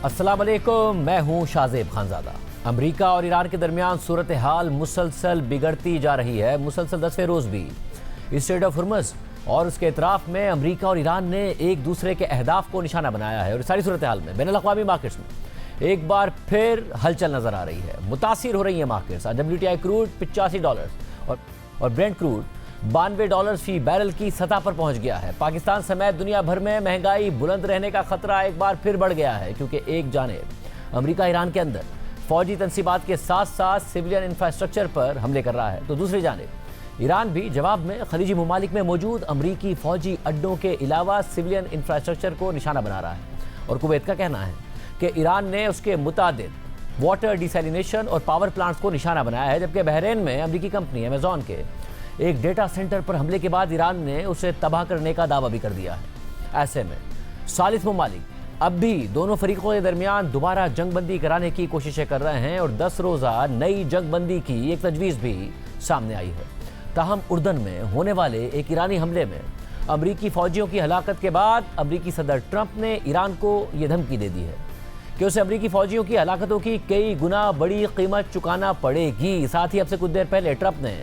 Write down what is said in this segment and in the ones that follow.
अस्सलाम वालेकुम, मैं हूं शाज़ेब खानज़ादा। अमेरिका और ईरान के दरमियान सूरत हाल मुसलसल बिगड़ती जा रही है, मुसलसल 10वें रोज़ भी। स्ट्रेट ऑफ हुर्मुज़ और उसके इतराफ़ में अमेरिका और ईरान ने एक दूसरे के अहदाफ को निशाना बनाया है और सारी सूरत हाल में बैनुल-अक़वामी मार्केट्स में एक बार फिर हलचल नज़र आ रही है। मुतासिर हो रही है मार्केट्स। WTI क्रूड $85 और ब्रेंट क्रूड $92 फी बैरल की सतह पर पहुंच गया है। पाकिस्तान समेत दुनिया भर में महंगाई बुलंद रहने का खतरा एक बार फिर बढ़ गया है, क्योंकि एक जानिब अमेरिका ईरान के अंदर फौजी तनसीबात के साथ साथ सिविलियन इंफ्रास्ट्रक्चर पर हमले कर रहा है, तो दूसरी जानिब ईरान भी जवाब में खलीजी ममालिक में मौजूद अमरीकी फौजी अड्डों के अलावा सिविलियन इंफ्रास्ट्रक्चर को निशाना बना रहा है। और कुवैत का कहना है कि ईरान ने उसके मुतादिद वाटर डिसैलिनेशन और पावर प्लांट्स को निशाना बनाया है, जबकि बहरीन में अमरीकी कंपनी अमेजॉन के एक डेटा सेंटर पर हमले के बाद ईरान ने उसे तबाह करने का दावा भी कर दिया है। ऐसे में सालिस ममालिक अब भी दोनों फरीकों के दरमियान दोबारा जंगबंदी कराने की कोशिशें कर रहे हैं और 10 रोज़ा नई जंगबंदी की एक तजवीज़ भी सामने आई है। ताहम उर्दन में होने वाले एक ईरानी हमले में अमरीकी फौजियों की हलाकत के बाद अमरीकी सदर ट्रंप ने ईरान को यह धमकी दे दी है कि उसे अमरीकी फौजियों की हलाकतों की कई गुना बड़ी कीमत चुकाना पड़ेगी। साथ ही अब से कुछ देर पहले ट्रंप ने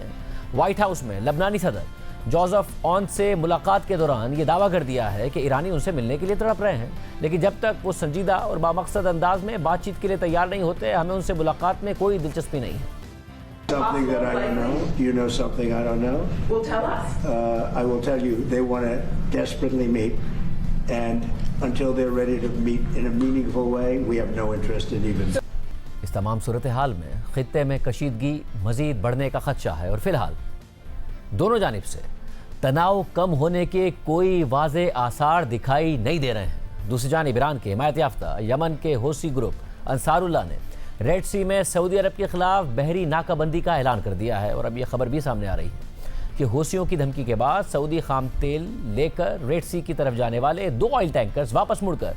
व्हाइट हाउस में लबनानी सदर जोसेफ ऑन से मुलाकात के दौरान ये दावा कर दिया है कि ईरानी उनसे मिलने के लिए तड़प रहे हैं, लेकिन जब तक वो संजीदा और बामकसद अंदाज में बातचीत के लिए तैयार नहीं होते, हमें उनसे मुलाकात में कोई दिलचस्पी नहीं है। Something that I don't know. Do you know something I don't know? Well, tell us. I will tell you. They want to desperately meet, and until they're ready to meet in a meaningful way, we have no interest in even. इस तमाम सूरत हाल में खित्ते में कशीदगी मजीद बढ़ने का खदशा है और फिलहाल दोनों जानिब से तनाव कम होने के कोई वाज़े आसार दिखाई नहीं दे रहे हैं। दूसरी जानिब ईरान के हिमायत याफ्ता यमन के हौसी ग्रुप अंसारुल्लाह ने रेड सी में सऊदी अरब के खिलाफ बहरी नाकाबंदी का ऐलान कर दिया है। और अब यह खबर भी सामने आ रही है कि हौसियों की धमकी के बाद सऊदी खाम तेल लेकर रेड सी की तरफ जाने वाले 2 ऑयल टैंकर्स वापस मुड़कर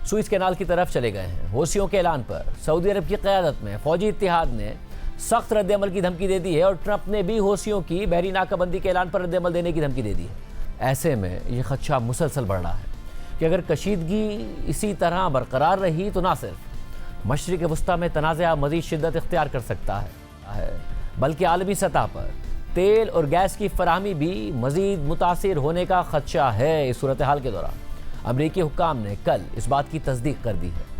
सुइस कैनाल की तरफ चले गए हैं। हौसियों के ऐलान पर सऊदी अरब की क़यादत में फौजी इत्तेहाद ने सख्त रद्दअमल की धमकी दे दी है और ट्रंप ने भी हौसियों की बहरी नाकाबंदी के ऐलान पर रद्दअमल देने की धमकी दे दी है। ऐसे में यह खदशा मुसलसल बढ़ रहा है कि अगर कशीदगी इसी तरह बरकरार रही तो ना सिर्फ मशरिक़ वस्ता में तनाज़ा मज़ीद शिद्दत इख्तियार कर सकता है, बल्कि आलमी सतह पर तेल और गैस की फराहमी भी मज़ीद मुतासिर होने का खदशा है। इस सूरत हाल के दौरान अमरीकी हुक्काम ने कल इस बात की तस्दीक कर दी है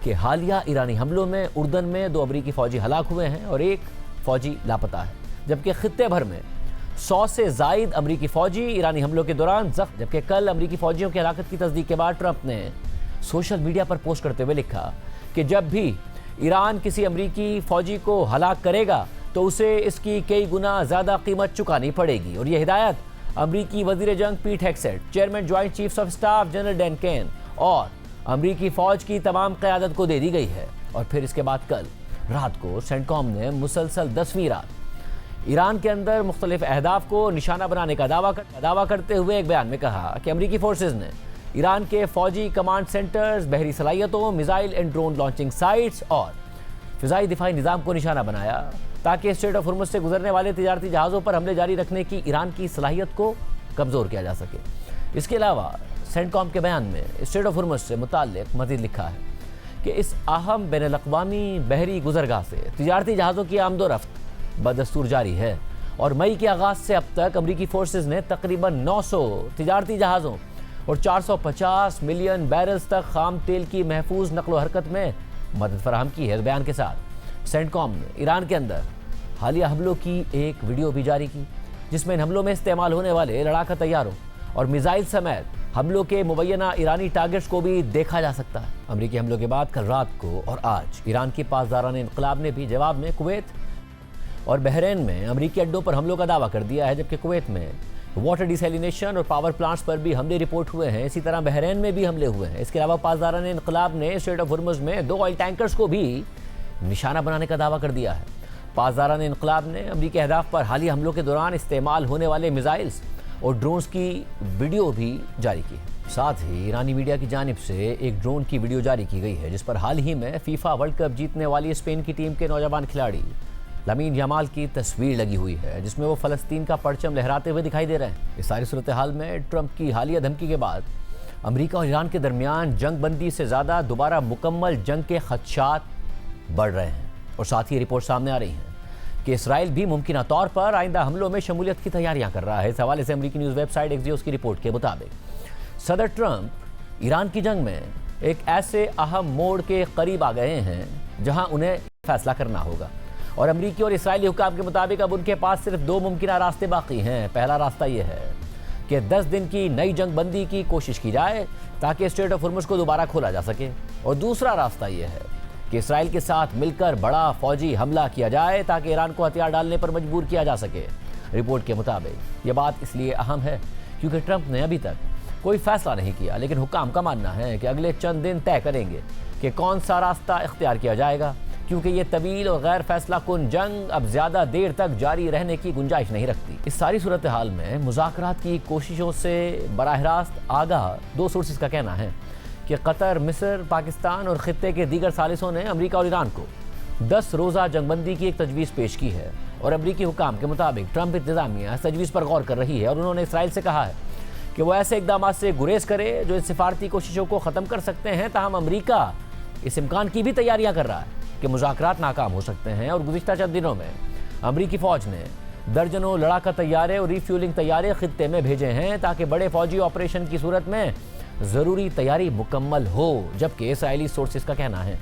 कि हालिया ईरानी हमलों में उर्दन में 2 अमरीकी फ़ौजी हलाक हुए हैं और 1 फ़ौजी लापता है, जबकि खित्ते भर में 100 से ज़ायद अमरीकी फ़ौजी ईरानी हमलों के दौरान जख्म। जबकि कल अमरीकी फ़ौजियों की हलाकत की तस्दीक के बाद ट्रंप ने सोशल मीडिया पर पोस्ट करते हुए लिखा कि जब भी ईरान किसी अमरीकी फ़ौजी को हलाक करेगा तो उसे इसकी कई गुना ज़्यादा कीमत चुकानी पड़ेगी। और यह हिदायत अमरीकी वज़ीर जंग Pete Hegseth, chairman joint chiefs of staff general Dan Caine और अमरीकी फ़ौज की तमाम क़यादत को दे दी गई है। और फिर इसके बाद कल रात को सेंटकॉम ने मुसलसल 10वीं रात ईरान के अंदर मुख्तलिफ अहदाफ को निशाना बनाने का दावा करते हुए एक बयान में कहा कि अमरीकी फोर्सेज ने ईरान के फ़ौजी कमांड सेंटर्स, बहरी सलाहियतों, missile and drone launching sites और फ़िज़ाई दिफाई निज़ाम को निशाना बनाया ताकि स्ट्रेट ऑफ हुर्मुज़ से गुजरने वाले तिजारती जहाज़ों पर हमले जारी रखने की ईरान की सलाहियत को कमज़ोर किया जा सके। इसके अलावा सेंटकॉम के बयान में स्ट्रेट ऑफ हुर्मुज़ से मुताल्लिक़ मज़ीद लिखा है कि इस अहम बैनुल-अक़वामी बहरी गुज़रगाह से तिजारती जहाज़ों की आमदोरफ्त बदस्तूर जारी है और मई के आगाज़ से अब तक अमरीकी फ़ोर्सेज़ ने तकरीबन 900 तिजारती जहाज़ों और 450 मिलियन बैरल्स तक खाम तेल की महफूज नकलो हरकत में मदद फराहम की है। बयान के साथ सेंटकॉम ने ईरान के अंदर हालिया हमलों की एक वीडियो भी जारी की, जिसमें इन हमलों में इस्तेमाल होने वाले लड़ाका तैयारों और मिसाइल समेत हमलों के मुबैना ईरानी टारगेट्स को भी देखा जा सकता है। अमरीकी हमलों के बाद कल रात को और आज ईरान की पासदाराने इनकलाब ने भी जवाब में कुवैत और बहरीन में अमरीकी अड्डों पर हमलों का दावा कर दिया है, जबकि कुवैत में वाटर डिसैलिनेशन और पावर प्लांट्स पर भी हमले रिपोर्ट हुए हैं। इसी तरह बहरीन में भी हमले हुए हैं। इसके अलावा पासदाराने इनकलाब ने स्ट्रेट ऑफ हुर्मुज़ में 2 ऑयल टैंकर्स को भी निशाना बनाने का दावा कर दिया है। पासदाराने इनकलाब ने अमरीकी अहदाफ पर हालिया हमलों के दौरान इस्तेमाल होने वाले मिसाइल्स और ड्रोन्स की वीडियो भी जारी की है। साथ ही ईरानी मीडिया की जानिब से एक ड्रोन की वीडियो जारी की गई है, जिस पर हाल ही में फीफा वर्ल्ड कप जीतने वाली स्पेन की टीम के नौजवान खिलाड़ी लमीन यमाल की तस्वीर लगी हुई है, जिसमें वो फ़लस्तीन का परचम लहराते हुए दिखाई दे रहे हैं। इस सारी सूरत हाल में ट्रंप की हालिया धमकी के बाद अमेरिका और ईरान के दरमियान जंग बंदी से ज़्यादा दोबारा मुकम्मल जंग के खदशात बढ़ रहे हैं और साथ ही रिपोर्ट सामने आ रही हैं कि इसराइल भी मुमकिन तौर पर आइंदा हमलों में शमूलियत की तैयारियां कर रहा है। इस हवाले से अमेरिकी न्यूज़ वेबसाइट एक्सियोस की रिपोर्ट के मुताबिक सदर ट्रंप ईरान की जंग में एक ऐसे अहम मोड़ के करीब आ गए हैं जहां उन्हें फैसला करना होगा और अमेरिकी और इसराइली हुक्काम के मुताबिक अब उनके पास सिर्फ 2 मुमकिन रास्ते बाकी हैं। पहला रास्ता यह है कि 10 दिन की नई जंग बंदी की कोशिश की जाए ताकि स्ट्रेट ऑफ हुर्मुज़ को दोबारा खोला जा सके, और दूसरा रास्ता यह है कि इसराइल के साथ मिलकर बड़ा फौजी हमला किया जाए ताकि ईरान को हथियार डालने पर मजबूर किया जा सके। रिपोर्ट के मुताबिक यह बात इसलिए अहम है क्योंकि ट्रंप ने अभी तक कोई फैसला नहीं किया, लेकिन हुक्काम का मानना है कि अगले चंद दिन तय करेंगे कि कौन सा रास्ता इख्तियार किया जाएगा, क्योंकि ये तवील और गैर फैसला कुन जंग अब ज्यादा देर तक जारी रहने की गुंजाइश नहीं रखती। इस सारी सूरत हाल में मुज़ाकरात की कोशिशों से बराह रास्त आगाह 2 सोर्सेज का कहना है कि कतर, मिस्र, पाकिस्तान और खित्ते के दीगर सालिसों ने अमेरिका और ईरान को 10 रोज़ा जंगबंदी की एक तजवीज़ पेश की है और अमेरिकी हुक्काम के मुताबिक ट्रंप इंतज़ामिया इस तजवीज़ पर गौर कर रही है और उन्होंने इसराइल से कहा है कि वो ऐसे इकदाम से गुरेज करे जो इन सिफारती कोशिशों को ख़त्म कर सकते हैं। ताहम अमेरिका इस इम्कान की भी तैयारियां कर रहा है कि मुज़ाकरात नाकाम हो सकते हैं और गुज़िश्ता चंद दिनों में अमेरिकी फ़ौज ने दर्जनों लड़ाका तैयारे और रिफ्यूलिंग तैयारे खित्ते में भेजे हैं ताकि बड़े फौजी ऑपरेशन की सूरत में ज़रूरी तैयारी मुकम्मल हो। जबकि इसराइली सोर्सेज का कहना है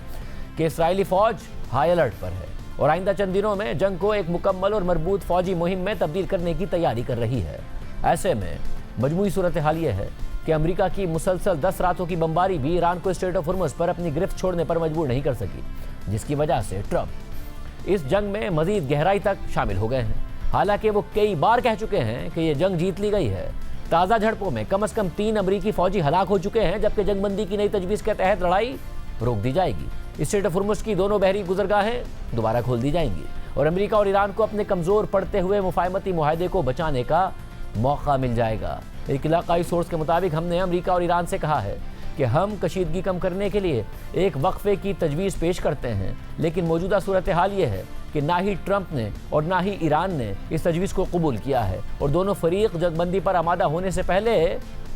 कि इसराइली फ़ौज हाई अलर्ट पर है और आइंदा चंद दिनों में जंग को एक मुकम्मल और मरबूत फ़ौजी मुहिम में तब्दील करने की तैयारी कर रही है। ऐसे में मजमूई सूरत हाल ये है कि अमेरिका की मुसलसल 10 रातों की बमबारी भी ईरान को स्ट्रेट ऑफ हुर्मुज़ पर अपनी गिरफ्त छोड़ने पर मजबूर नहीं कर सकी, जिसकी वजह से ट्रंप इस जंग में मजीद गहराई तक शामिल हो गए हैं। हालांकि वो कई बार कह चुके हैं कि ये जंग जीत ली गई है। ताज़ा झड़पों में कम से कम 3 अमेरिकी फौजी हलाक हो चुके हैं, जबकि जंगबंदी की नई तजवीज़ के तहत लड़ाई रोक दी जाएगी। स्ट्रेट ऑफ हुर्मुज़ की दोनों बहरी गुजरगाहें दोबारा खोल दी जाएंगी और अमेरिका और ईरान को अपने कमज़ोर पड़ते हुए मुफाहमती मुआहदे को बचाने का मौका मिल जाएगा। एक इलाकाई सोर्स के मुताबिक हमने अमेरिका और ईरान से कहा है कि हम कशीदगी कम करने के लिए एक वक्फे की तजवीज़ पेश करते हैं, लेकिन मौजूदा सूरत हाल ये है कि ना ही ट्रंप ने और ना ही ईरान ने इस तजवीज़ को कबूल किया है और दोनों फरीक जंगबंदी पर आमादा होने से पहले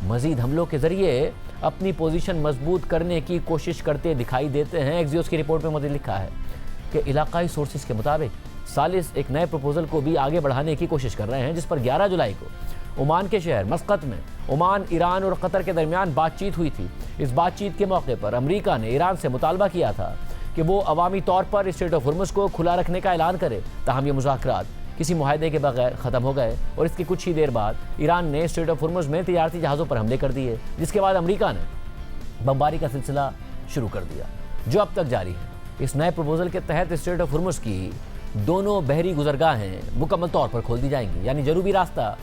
मजीद हमलों के जरिए अपनी पोजीशन मजबूत करने की कोशिश करते दिखाई देते हैं। एक्सियोस की रिपोर्ट में मजीद लिखा है कि इलाकाई सोर्सेज के मुताबिक सालिस एक नए प्रपोजल को भी आगे बढ़ाने की कोशिश कर रहे हैं, जिस पर 11 जुलाई को ओमान के शहर मस्कत में ओमान, ईरान और कतर के दरमियान बातचीत हुई थी। इस बातचीत के मौके पर अमेरिका ने ईरान से मुतालबा किया था कि वो अवामी तौर पर स्ट्रेट ऑफ हुर्मुज़ को खुला रखने का ऐलान करे। ताहम ये मुज़ाकरात किसी मुआहदे के बगैर ख़त्म हो गए और इसकी कुछ ही देर बाद ईरान ने स्ट्रेट ऑफ हुर्मुज़ में तिजारती जहाज़ों पर हमले कर दिए, जिसके बाद अमेरिका ने बमबारी का सिलसिला शुरू कर दिया जो अब तक जारी है। इस नए प्रपोजल के तहत स्ट्रेट ऑफ हुर्मुज़ की दोनों बहरी गुजरगाहें मुकम्मल तौर पर खोल दी जाएंगी, यानी जनूबी रास्ता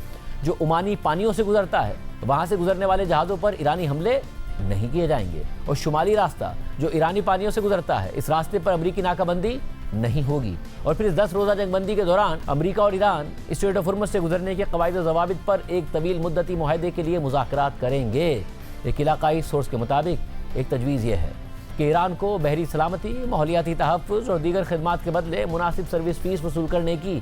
जो ओमानी पानियों से गुजरता है वहाँ से गुजरने वाले जहाज़ों पर ईरानी हमले नहीं किए जाएंगे और शुमाली रास्ता जो ईरानी पानियों से गुजरता है इस रास्ते पर अमेरिकी नाकाबंदी नहीं होगी। और फिर इस 10 रोज़ा जंगबंदी के दौरान अमेरिका और ईरान स्ट्रेट ऑफ हुर्मुज़ से गुजरने के कवायद और ज़वाबित पर एक तवील मुद्दती मुआहदे के लिए मुज़ाकरात करेंगे। एक इलाकाई सोर्स के मुताबिक एक तजवीज़ यह है कि ईरान को बहरी सलामती, माहौलियाती तहफ़्फ़ुज़ और दीगर खिदमात के बदले मुनासिब सर्विस फ़ीस वसूल करने की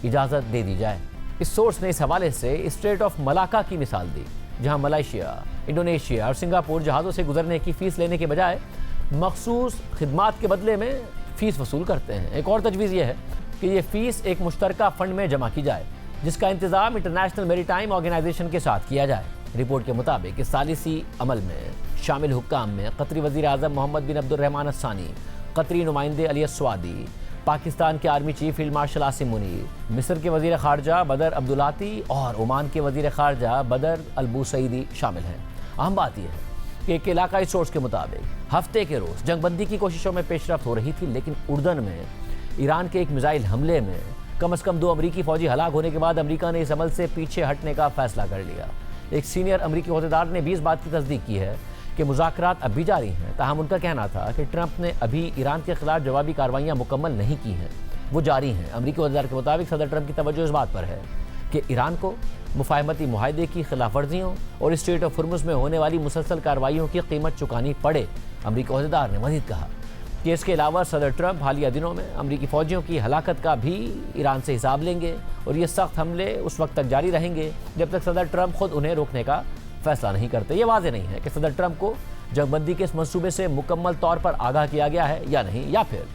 इजाज़त दे दी जाए। इस सोर्स ने इस हवाले से स्ट्रेट ऑफ मलाका की मिसाल दी, जहां मलेशिया, इंडोनेशिया और सिंगापुर जहाज़ों से गुजरने की फ़ीस लेने के बजाय मखसूस खिदमात के बदले में फ़ीस वसूल करते हैं। एक और तजवीज़ यह है कि ये फ़ीस एक मुश्तरका फ़ंड में जमा की जाए, जिसका इंतज़ाम इंटरनेशनल मैरीटाइम ऑर्गेनाइजेशन के साथ किया जाए। रिपोर्ट के मुताबिक इस सालिसी अमल में शामिल हुक्काम में कतरी वज़ीर आज़म मोहम्मद बिन अब्दुर्रहमान अस्सानी, कतरी नुमाइंदे अली अस्वादी, पाकिस्तान के army chief field marshal Asim Munir, मिस्र के वज़ीर ख़ारजा बदर अब्दुलाती और ओमान के वज़ीर ख़ारजा बदर अल-बुसैदी शामिल हैं। अहम बात यह है कि एक इलाकाई सोर्स के मुताबिक हफ्ते के रोज़ जंगबंदी की कोशिशों में पेशरफ्त हो रही थी, लेकिन उर्दन में ईरान के एक मिसाइल हमले में कम से कम 2 अमरीकी फ़ौजी हलाक होने के बाद अमरीका ने इस अमल से पीछे हटने का फ़ैसला कर लिया। एक सीनियर अमरीकी अहदेदार ने भी इस बात की तस्दीक की है कि मुज़ाकरात अब भी जारी हैं। ताहम उनका कहना था कि ट्रंप ने अभी ईरान के खिलाफ जवाबी कार्रवाइयाँ मुकम्मल नहीं की हैं, वो जारी हैं। अमरीकी अहदेदार के मुताबिक सदर ट्रंप की तवज्जो इस बात पर है कि ईरान को मुफाहमती मुआहदे की खिलाफ वर्जियों और स्ट्रेट ऑफ हुर्मुज़ में होने वाली मुसलसल कार्रवाइयों की कीमत चुकानी पड़े। अमरीकी अहदेदार ने मज़ीद कहा कि इसके अलावा सदर ट्रंप हालिया दिनों में अमरीकी फ़ौजियों की हलाकत का भी ईरान से हिसाब लेंगे और ये सख्त हमले उस वक्त तक जारी रहेंगे जब तक सदर ट्रंप खुद उन्हें रोकने का फैसला नहीं करते। ये वाज़ेह नहीं है कि सदर ट्रंप को जंगबंदी के इस मंसूबे से मुकम्मल तौर पर आगाह किया गया है या नहीं, या फिर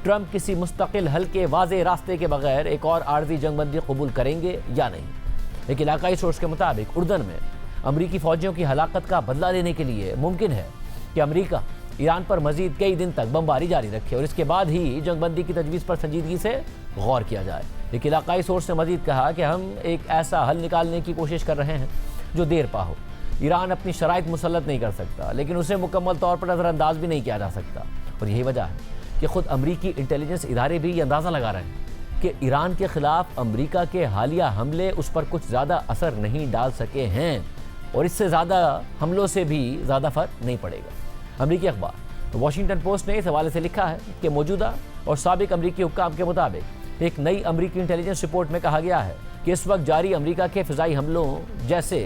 ट्रंप किसी मुस्तकिल हल के वाज़ेह रास्ते के बगैर एक और आर्जी जंगबंदी कबूल करेंगे या नहीं। एक इलाकाई सोर्स के मुताबिक उर्दन में अमरीकी फौजियों की हलाकत का बदला लेने के लिए मुमकिन है कि अमरीका ईरान पर मजीद कई दिन तक बमबारी जारी रखे और इसके बाद ही जंगबंदी की तजवीज़ पर संजीदगी से गौर किया जाए। एक इलाकाई सोर्स ने मजीद कहा कि हम एक ऐसा हल निकालने की कोशिश कर रहे हैं जो देर पा हो। ईरान अपनी शराइत मुसल्लत नहीं कर सकता, लेकिन उसे मुकम्मल तौर पर नज़रअंदाज भी नहीं किया जा सकता। और यही वजह है कि ख़ुद अमरीकी इंटेलिजेंस इदारे भी ये अंदाज़ा लगा रहे हैं कि ईरान के ख़िलाफ़ अमरीका के हालिया हमले उस पर कुछ ज़्यादा असर नहीं डाल सके हैं और इससे ज़्यादा हमलों से भी ज़्यादा फ़र्क नहीं पड़ेगा। अमरीकी अखबार वाशिंगटन पोस्ट ने इस हवाले से लिखा है कि मौजूदा और साबिक अमरीकी हुक्काम के मुताबिक एक नई अमरीकी इंटेलिजेंस रिपोर्ट में कहा गया है कि इस वक्त जारी अमरीका के फ़िज़ाई हमलों जैसे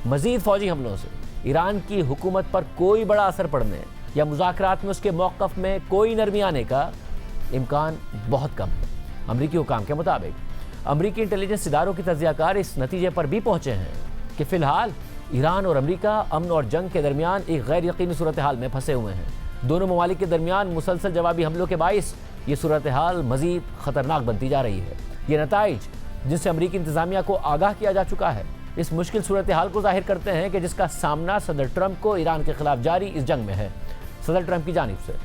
मज़ीद फ़ौजी हमलों से ईरान की हुकूमत पर कोई बड़ा असर पड़ने या मुज़ाकरात में उसके मौक़िफ़ में कोई नरमी आने का इम्कान बहुत कम है। अमरीकी हुक्काम के मुताबिक अमरीकी इंटेलिजेंस इदारों के तज्ज़ियाकार इस नतीजे पर भी पहुँचे हैं कि फ़िलहाल ईरान और अमरीका अमन और जंग के दरमियान एक गैर यकीनी सूरत हाल में फंसे हुए हैं। दोनों ममालिक के दरमियान मुसलसल जवाबी हमलों के बाइस ये सूरत हाल मज़ीद ख़तरनाक बनती जा रही है। ये नताइज जिनसे अमरीकी इंतज़ामिया को आगाह किया जा चुका है इस मुश्किल सूरत हाल को ज़ाहिर करते हैं कि जिसका सामना सदर ट्रंप को ईरान के ख़िलाफ़ जारी इस जंग में है। सदर ट्रंप की जानिब से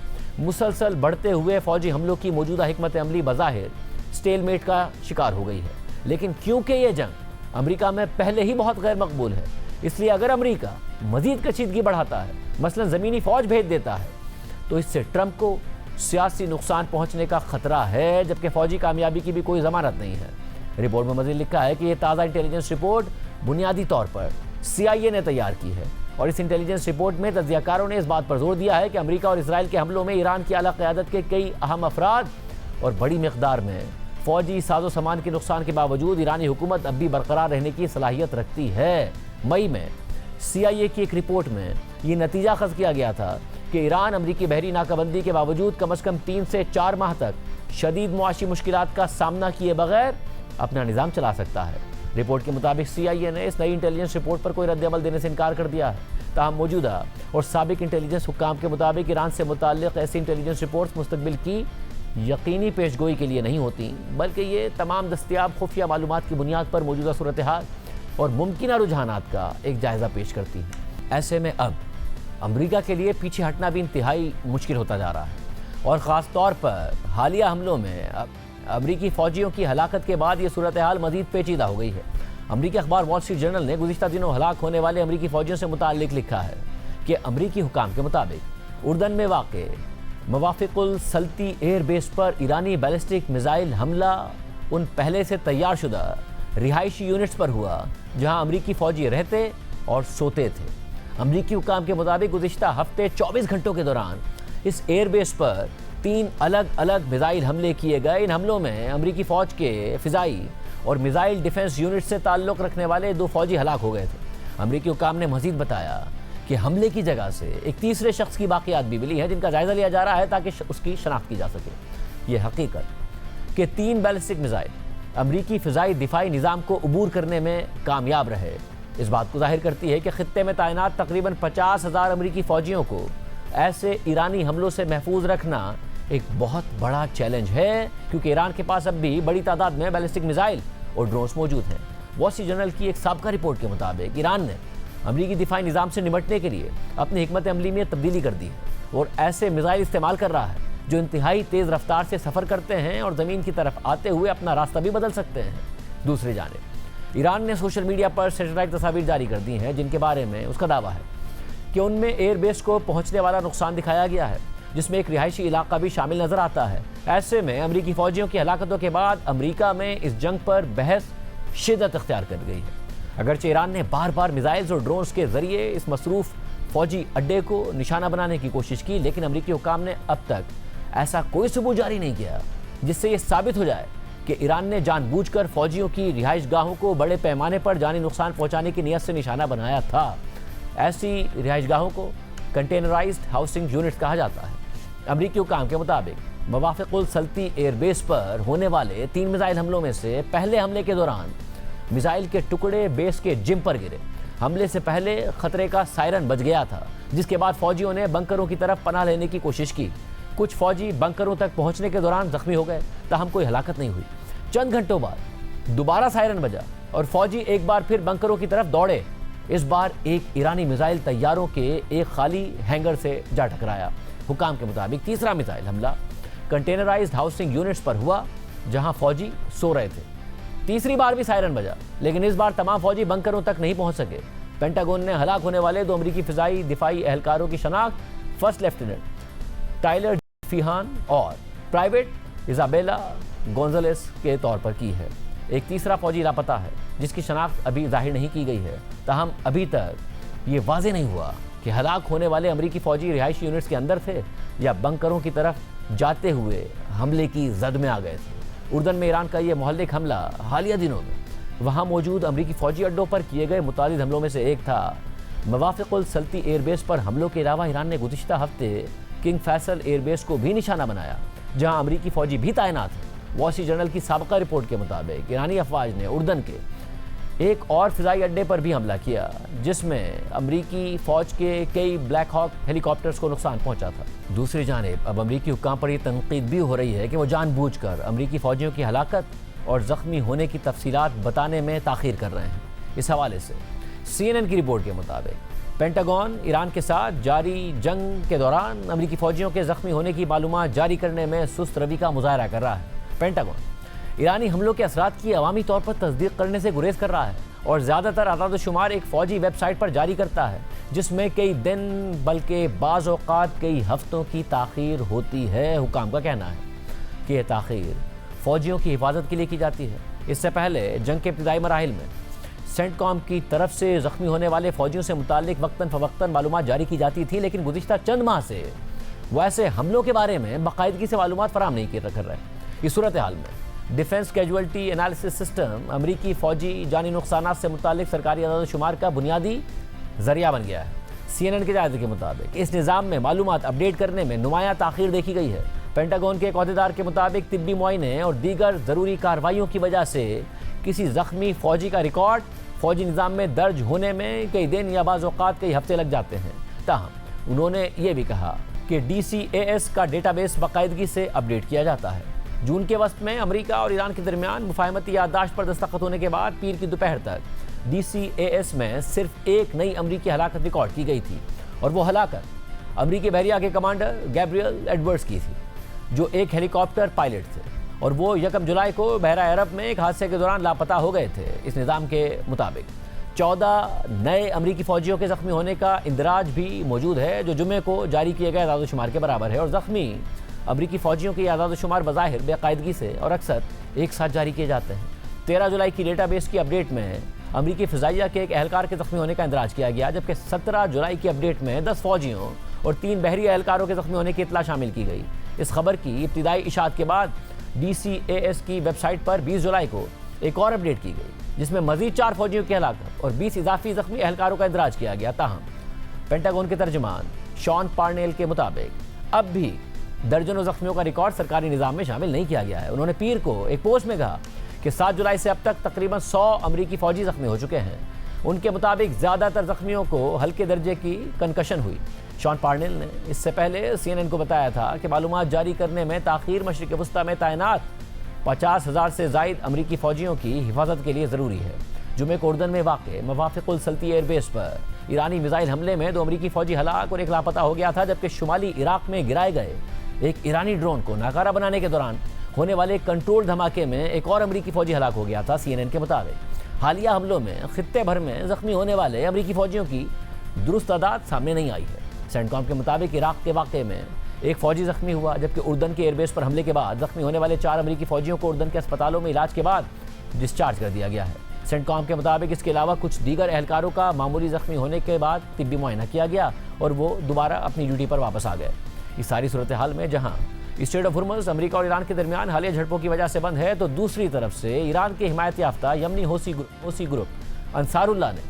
मुसलसल बढ़ते हुए फ़ौजी हमलों की मौजूदा हिकमत अमली बज़ाहिर स्टेलमेट का शिकार हो गई है, लेकिन क्योंकि ये जंग अमरीका में पहले ही बहुत गैर मकबूल है, इसलिए अगर अमरीका मज़ीद कशीदगी बढ़ाता है, मसलन ज़मीनी फ़ौज भेज देता है, तो इससे ट्रंप को सियासी नुकसान पहुंचने का खतरा है, जबकि फ़ौजी कामयाबी की भी कोई ज़मानत नहीं है। रिपोर्ट में मज़ीद लिखा है कि यह ताज़ा इंटेलिजेंस रिपोर्ट बुनियादी तौर पर CIA ने तैयार की है और इस इंटेलिजेंस रिपोर्ट में तज्ज़ियाकारों ने इस बात पर जोर दिया है कि अमरीका और इसराइल के हमलों में ईरान की आला क़यादत के कई अहम अफराद और बड़ी मकदार में फ़ौजी साजो सामान के नुकसान के बावजूद ईरानी हुकूमत अब भी बरकरार रहने की सलाहियत रखती है। मई में CIA की एक रिपोर्ट में ये नतीजा ख़ज़ किया गया था कि ईरान अमरीकी बहरी नाकाबंदी के बावजूद कम अज़ कम 3 से 4 माह तक शदीद मुआशी मुश्किलात का सामना किए बगैर अपना निज़ाम चला सकता है। रिपोर्ट के मुताबिक CIA ने इस नई इंटेलिजेंस रिपोर्ट पर कोई रद्द-ए-अमल देने से इनकार कर दिया है। ताहम मौजूदा और साबिक इंटेलिजेंस हुक्काम के मुताबिक ईरान से मुताल्लिक़ ऐसी इंटेलिजेंस रिपोर्ट्स मुस्तक़बिल की यकीनी पेशगोई के लिए नहीं होती, बल्कि ये तमाम दस्तियाब खुफिया मालूमात की बुनियाद पर मौजूदा सूरत हाल और मुमकिन रुझानात का एक जायज़ा पेश करती है। ऐसे में अब अमरीका के लिए पीछे हटना भी इंतहाई मुश्किल होता जा रहा है और ख़ास तौर पर हालिया हमलों में अमरीकी फ़ौजियों की हलाकत के बाद ये सूरत हाल मज़ीद पेचीदा हो गई है। अमरीकी अखबार वॉल स्ट्रीट जर्नल ने गुज़िश्ता दिनों हलाक होने वाले अमरीकी फ़ौजियों से मुताल्लिक़ लिखा है कि अमरीकी हुक्काम के मुताबिक उर्दन में वाक़ मवाफ़िक़ुल सल्ती एयर बेस पर ईरानी बैलिस्टिक मिसाइल हमला उन पहले से तैयार शुदा रिहायशी यूनिट्स पर हुआ जहां अमरीकी फ़ौजी रहते और सोते थे। अमरीकी हुक्काम के मुताबिक गुज़िश्ता हफ्ते 24 घंटों के दौरान इस एयर बेस पर 3 अलग अलग मिसाइल हमले किए गए। इन हमलों में अमरीकी फ़ौज के फ़िज़ाई और मिसाइल डिफेंस यूनिट से ताल्लुक़ रखने वाले 2 फ़ौजी हलाक हो गए थे। अमरीकी हुक्काम ने मज़ीद बताया कि हमले की जगह से एक तीसरे शख्स की बाक़ियात भी मिली है जिनका जायज़ा लिया जा रहा है ताकि उसकी शनाख्त की जा सके। ये हकीकत कि 3 बैलिस्टिक मिसाइल अमरीकी फ़िज़ाई दिफाई निज़ाम को अबूर करने में कामयाब रहे इस बात को ज़ाहिर करती है कि ख़ित्ते में तैनात तकरीबन 50,000 अमरीकी फ़ौजियों को ऐसे ईरानी हमलों से महफूज रखना एक बहुत बड़ा चैलेंज है, क्योंकि ईरान के पास अब भी बड़ी तादाद में बैलिस्टिक मिसाइल और ड्रोन्स मौजूद हैं। वॉल स्ट्रीट जर्नल की एक साबका रिपोर्ट के मुताबिक ईरान ने अमरीकी दिफाई निज़ाम से निपटने के लिए अपनी हिकमत अमली में तब्दीली कर दी है और ऐसे मिसाइल इस्तेमाल कर रहा है जो इंतहाई तेज़ रफ्तार से सफ़र करते हैं और ज़मीन की तरफ आते हुए अपना रास्ता भी बदल सकते हैं। दूसरी जानिब ईरान ने सोशल मीडिया पर सैटेलाइट तस्वीर जारी कर दी हैं जिनके बारे में उसका दावा है कि उनमें एयरबेस को पहुँचने वाला नुकसान दिखाया गया है, जिसमें एक रिहायशी इलाका भी शामिल नज़र आता है। ऐसे में अमरीकी फ़ौजियों की हलाकतों के बाद अमरीका में इस जंग पर बहस शिद्दत अख्तियार कर गई है। अगरचे ईरान ने बार बार मिसाइल्स और ड्रोन्स के ज़रिए इस मसरूफ़ फ़ौजी अड्डे को निशाना बनाने की कोशिश की, लेकिन अमरीकी हुक्काम ने अब तक ऐसा कोई सबूत जारी नहीं किया जिससे ये साबित हो जाए कि ईरान ने जानबूझकर फ़ौजियों की रिहाइश गाहों को बड़े पैमाने पर जानी नुकसान पहुँचाने की नीयत से निशाना बनाया था। ऐसी रिहाइश गाहों को कंटेनराइज्ड हाउसिंग यूनिट्स कहा जाता है। अमरीकी हुक्काम के मुताबिक मवाफ़िक़ुल सल्ती एयरबेस पर होने वाले 3 मिसाइल हमलों में से पहले हमले के दौरान मिसाइल के टुकड़े बेस के जिम पर गिरे। हमले से पहले खतरे का सायरन बज गया था, जिसके बाद फौजियों ने बंकरों की तरफ पनाह लेने की कोशिश की। कुछ फौजी बंकरों तक पहुंचने के दौरान जख्मी हो गए, ताहम कोई हलाकत नहीं हुई। चंद घंटों बाद दोबारा सायरन बजा और फौजी एक बार फिर बंकरों की तरफ दौड़े। इस बार एक ईरानी मिसाइल तैयारों के एक खाली हैंगर से जा टकराया। हुकाम के मुताबिक तीसरा मिसाइल हमला कंटेनराइज्ड हाउसिंग यूनिट्स पर हुआ, जहां फौजी सो रहे थे। तीसरी बार भी सायरन बजा, लेकिन इस बार तमाम फौजी बंकरों तक नहीं पहुंच सके। पेंटागन ने हलाक होने वाले 2 अमरीकी फिजाई दिफाई एहलकारों की शनाख्त फर्स्ट लेफ्टिनेंट टाइलर फीहान और प्राइवेट इजाबेला गोंजलेस के तौर पर की है। एक तीसरा फौजी लापता है, जिसकी शनाख्त अभी जाहिर नहीं की गई है। ताहम अभी तक ये वाज़ेह नहीं हुआ कि हलाक होने वाले अमरीकी फौजी रिहायशी यूनिट्स के अंदर थे या बंकरों की तरफ जाते हुए हमले की जद में आ गए थे। उर्दन में ईरान का ये मोहल्लिक हमला हालिया दिनों में वहाँ मौजूद अमरीकी फौजी अड्डों पर किए गए मुतादिद हमलों में से एक था। मवाफ़िक़ुल सल्ती एयरबेस पर हमलों के अलावा ईरान ने गुज़िश्ता हफ्ते किंग फैसल एयरबेस को भी निशाना बनाया, जहाँ अमरीकी फौजी भी तैनात हैं। वॉल स्ट्रीट जर्नल की साबका रिपोर्ट के मुताबिक ईरानी अफवाज ने उर्दन के एक और फिजाई अड्डे पर भी हमला किया, जिसमें अमरीकी फ़ौज के कई ब्लैक हॉक हेलीकॉप्टर्स को नुकसान पहुंचा था। दूसरी जानिब अब अमरीकी हुक्काम पर यह तनकीद भी हो रही है कि वो जानबूझकर अमरीकी फ़ौजियों की हलाकत और ज़ख्मी होने की तफसीलात बताने में ताख़ीर कर रहे हैं। इस हवाले से CNN की रिपोर्ट के मुताबिक पेंटागन ईरान के साथ जारी जंग के दौरान अमरीकी फ़ौजियों के ज़ख्मी होने की मालूमात जारी करने में सुस्त रवि का मुजाहरा कर रहा है। पेंटागन ईरानी हमलों के असरात की अवामी तौर पर तस्दीक करने से गुरेज कर रहा है और ज़्यादातर आदाद शुमार एक फ़ौजी वेबसाइट पर जारी करता है, जिसमें कई दिन बल्कि बाज़ औक़ात कई हफ्तों की ताख़ीर होती है। हुकाम का कहना है कि यह ताख़ीर फ़ौजियों की हिफाजत के लिए की जाती है। इससे पहले जंग के इब्तिदाई मराहिल में सेंटकॉम की तरफ से ज़ख्मी होने वाले फ़ौजियों से मुताल्लिक वक्तन फ़वक्तन मालूमात जारी की जाती थी, लेकिन गुज़िश्ता चंद माह से वैसे हमलों के बारे में बाकायदगी से मालूमात फराहम नहीं कर रहे। इस सूरत हाल में डिफेंस कैजुअल्टी एनालिसिस सिस्टम अमरीकी फ़ौजी जानी नुकसानात से मुताल्लिक सरकारी आदाद शुमार का बुनियादी ज़रिया बन गया है। CNN के जायज़े के मुताबिक इस निज़ाम में मालूमात अपडेट करने में नुमाया ताख़ीर देखी गई है। पेंटागन के एक अहदेदार के मुताबिक तिब्बी मुआयने और दीगर ज़रूरी कार्रवाइयों की वजह से किसी ज़ख्मी फ़ौजी का रिकॉर्ड फ़ौजी निज़ाम में दर्ज होने में कई दिन या बाज़ औक़ात कई हफ्ते लग जाते हैं। ताहम उन्होंने ये भी कहा कि DCAS का डेटाबेस बाकायदगी से अपडेट किया जाता है। जून के वस्त में अमेरिका और ईरान के दरमियान मुफाहमती याददाश्त पर दस्तखत होने के बाद पीर की दोपहर तक DCAS में सिर्फ एक नई अमरीकी हलाकत रिकॉर्ड की गई थी, और वो हलाकत अमरीकी बहरिया के कमांडर गैब्रियल एडवर्ड्स की थी, जो एक हेलीकॉप्टर पायलट थे, और वो 1 जुलाई को बहरा अरब में एक हादसे के दौरान लापता हो गए थे। इस निज़ाम के मुताबिक 14 नए अमरीकी फ़ौजियों के ज़ख्मी होने का इंदराज भी मौजूद है, जो जुमे को जारी किए गए आदाद शुमार के बराबर है, और ज़ख्मी अमरीकी फ़ौजियों की आदाद शुमार बज़ाहिर बेकायदगी से और अक्सर एक साथ जारी किए जाते हैं। 13 जुलाई की डेटाबेस की अपडेट में अमरीकी फ़िज़ाइया के एक एहलकार के ज़ख्मी होने का इंदराज किया गया, जबकि 17 जुलाई की अपडेट में 10 फ़ौजियों और 3 बहरी एहलकारों के ज़ख्मी होने की इत्तला शामिल की गई। इस खबर की इब्तिदाई इशाअत के बाद DCAS की वेबसाइट पर 20 जुलाई को एक और अपडेट की गई, जिसमें मज़ीद 4 फ़ौजियों की हलाकत और 20 इजाफी ज़ख्मी एहलकारों का इंदराज किया गया। ताहम पेंटागन के तर्जमान शॉन पार्नेल के मुताबिक अब भी दर्जनों ज़ख्मियों का रिकॉर्ड सरकारी निज़ाम में शामिल नहीं किया गया है। उन्होंने पीर को एक पोस्ट में कहा कि 7 जुलाई से अब तक तकरीबन 100 अमरीकी फ़ौजी ज़ख्मी हो चुके हैं। उनके मुताबिक ज़्यादातर ज़ख्मियों को हल्के दर्जे की कंकशन हुई। शॉन पार्नेल ने इससे पहले CNN को बताया था कि मालूमात जारी करने में ताख़ीर मशरिक़ वस्ता में तैनात 50,000 से ज़ायद अमरीकी फ़ौजियों की हिफाजत के लिए ज़रूरी है। जुमे को उर्दन में वाक़ मवाफ़िक़ुल सल्ती एयरबेस पर ईरानी मिसाइल हमले में 2 अमरीकी फ़ौजी हलाक और एक लापता हो गया था, जबकि शुमाली इराक़ में गिराए गए एक ईरानी ड्रोन को नाकारा बनाने के दौरान होने वाले कंट्रोल धमाके में एक और अमरीकी फ़ौजी हलाक हो गया था। CNN के मुताबिक हालिया हमलों में खित्ते भर में ज़ख्मी होने वाले अमरीकी फ़ौजियों की दुरुस्त तादाद सामने नहीं आई है। सेंटकॉम के मुताबिक इराक़ के वाक़े में एक फ़ौजी ज़ख्मी हुआ, जबकि उर्दन के एयरबेस पर हमले के बाद ज़ख्मी होने वाले 4 अमरीकी फ़ौजियों को उर्दन के अस्पतालों में इलाज के बाद डिस्चार्ज कर दिया गया है। सेंटकॉम के मुताबिक इसके अलावा कुछ दीगर एहलकारों का मामूली ज़ख्मी होने के बाद तिब्बी मुआयना किया गया और वो दोबारा अपनी ड्यूटी पर वापस आ गए। इस सारी सूरत हाल में जहाँ स्ट्रेट ऑफ हुर्मुज़ अमेरिका और ईरान के दरमियान हालिया झड़पों की वजह से बंद है, तो दूसरी तरफ से ईरान के हिमायत याफ्ता यमनी हौसी ग्रुप अंसारुल्लाह ने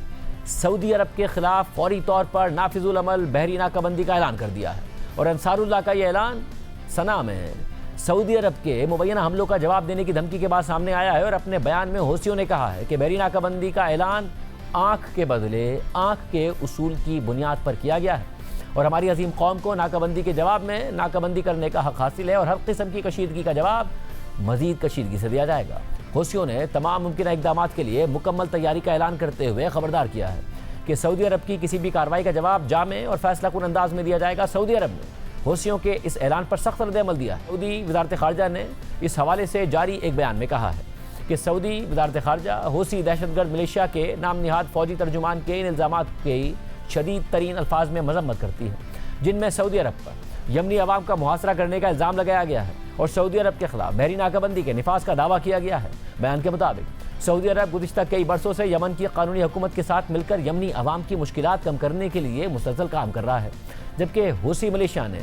सऊदी अरब के खिलाफ फौरी तौर पर नाफिजुल अमल बहरी नाकाबंदी का ऐलान कर दिया है। और अंसारुल्लाह का यह ऐलान सना में सऊदी अरब के मुबैना हमलों का जवाब देने की धमकी के बाद सामने आया है, और अपने बयान में हौसियों ने कहा है कि बहरी नाकाबंदी का ऐलान आंख के बदले आंख के उसूल की बुनियाद पर किया गया है और हमारी अजीम कौम को नाकाबंदी के जवाब में नाकाबंदी करने का हक हासिल है और हर किस्म की कशीदगी का जवाब मजीद कशीदगी से दिया जाएगा। हौसियों ने तमाम मुमकिन इक़दाम के लिए मुकम्मल तैयारी का ऐलान करते हुए खबरदार किया है कि सऊदी अरब की किसी भी कार्रवाई का जवाब जामे और फैसलाकुन अंदाज में दिया जाएगा। सऊदी अरब ने हौसियों के इस ऐलान पर सख्त रद्द-ए-अमल दिया है। सऊदी वज़ारत ख़ारजा ने इस हवाले से जारी एक बयान में कहा है कि सऊदी वज़ारत ख़ारजा हौसी दहशतगर्द मिलिशिया के नाम निहाद फ़ौजी तर्जुमान के इन इल्ज़ामात की शदीद तरीन अल्फाज में मजम्मत करती है, जिनमें सऊदी अरब पर यमनी अवाम का मुहासरा करने का इल्ज़ाम लगाया गया है और सऊदी अरब के खिलाफ बहरी नाकाबंदी के निफाज का दावा किया गया है। बयान के मुताबिक सऊदी अरब गुज़िश्ता कई बरसों से यमन की कानूनी हुकूमत के साथ मिलकर यमनी अवाम की मुश्किलात कम करने के लिए मुसलसल काम कर रहा है, जबकि हूसी मिलिशिया ने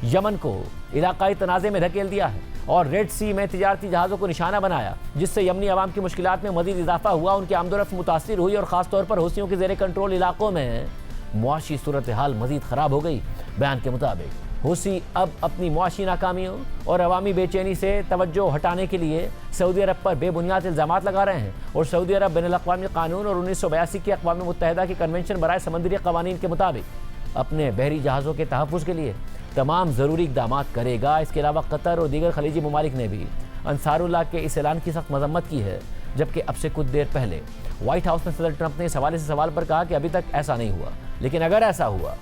यमन को इलाकाई तनाज़े में धकेल दिया है और रेड सी में तिजारती जहाज़ों को निशाना बनाया, जिससे यमनी अवाम की मुश्किलात में मज़ीद इजाफा हुआ, उनकी आमदोरफ्त मुतासिर हुई और ख़ासतौर पर हूसियों के ज़ेरे कंट्रोल इलाकों में मुआशी सूरत हाल मज़ीद ख़राब हो गई। बयान के मुताबिक हूसी अब अपनी मुआशी नाकामियों और अवामी बेचैनी से तवज्जो हटाने के लिए सऊदी अरब पर बेबुनियाद इल्ज़ामात लगा रहे हैं और सऊदी अरब बैनुल-अक़वामी कानून और 1982 के अक़वाम मुत्तहिदा के कन्वेंशन बराए समंदरी कवानीन के मुताबिक अपने बहरी जहाज़ों के तहफ़्फ़ुज़ के लिए तमाम ज़रूरी इक़दाम करेगा। इसके अलावा कतर और दीगर खलीजी ममालिक ने भी अंसारुल्लाह के इस ऐलान की सख्त मज़म्मत की है, जबकि अब से कुछ देर पहले व्हाइट हाउस में सदर ट्रंप ने इस हवाले से सवाल पर कहा कि अभी तक ऐसा नहीं हुआ, लेकिन अगर ऐसा हुआ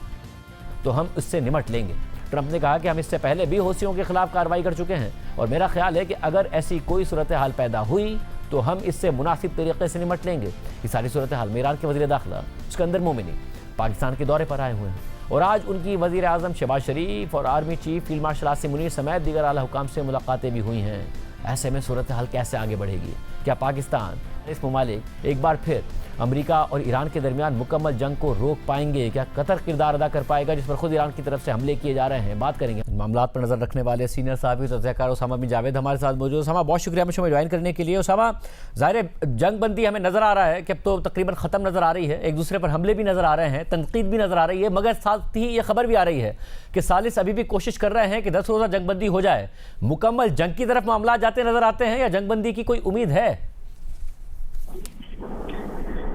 तो हम इससे निमट लेंगे। ट्रंप ने कहा कि हम इससे पहले भी हूसियों के खिलाफ कार्रवाई कर चुके हैं और मेरा ख्याल है कि अगर ऐसी कोई सूरत हाल पैदा हुई तो हम इससे मुनासिब तरीके से निमट लेंगे। इस सारी सूरत हाल में ईरान के वज़ीर दाखिला सिकंदर मोमिनी पाकिस्तान के दौरे पर आए हुए हैं और आज उनकी वज़ीर आज़म शहबाज शरीफ और army chief field marshal Asim Munir समेत दीगर आला हुकाम से मुलाकातें भी हुई हैं। ऐसे में सूरत हाल कैसे आगे बढ़ेगी? क्या पाकिस्तान इस ममालिक एक बार फिर अमेरिका और ईरान के दरमियान मुकम्मल जंग को रोक पाएंगे? क्या कतर किरदार अदा कर पाएगा, जिस पर खुद ईरान की तरफ से हमले किए जा रहे हैं? बात करेंगे मामलात पर नज़र रखने वाले सीनियर साहबी तज़कियाकार उसामा बिन जावेद हमारे साथ मौजूद। उसामा, बहुत शुक्रिया हमें शो में ज्वाइन करने के लिए। उसामा, ज़ाहिर जंग बंदी हमें नज़र आ रहा है कि अब तो तकरीबन ख़त्म नज़र आ रही है, एक दूसरे पर हमले भी नज़र आ रहे हैं, तनकीद भी नज़र आ रही है, मगर साथ ही ये खबर भी आ रही है कि सालिस अभी भी कोशिश कर रहे हैं कि 10 रोज़ा जंग बंदी हो जाए। मुकम्मल जंग की तरफ मामला जाते नज़र आते हैं या जंग बंदी की कोई उम्मीद है?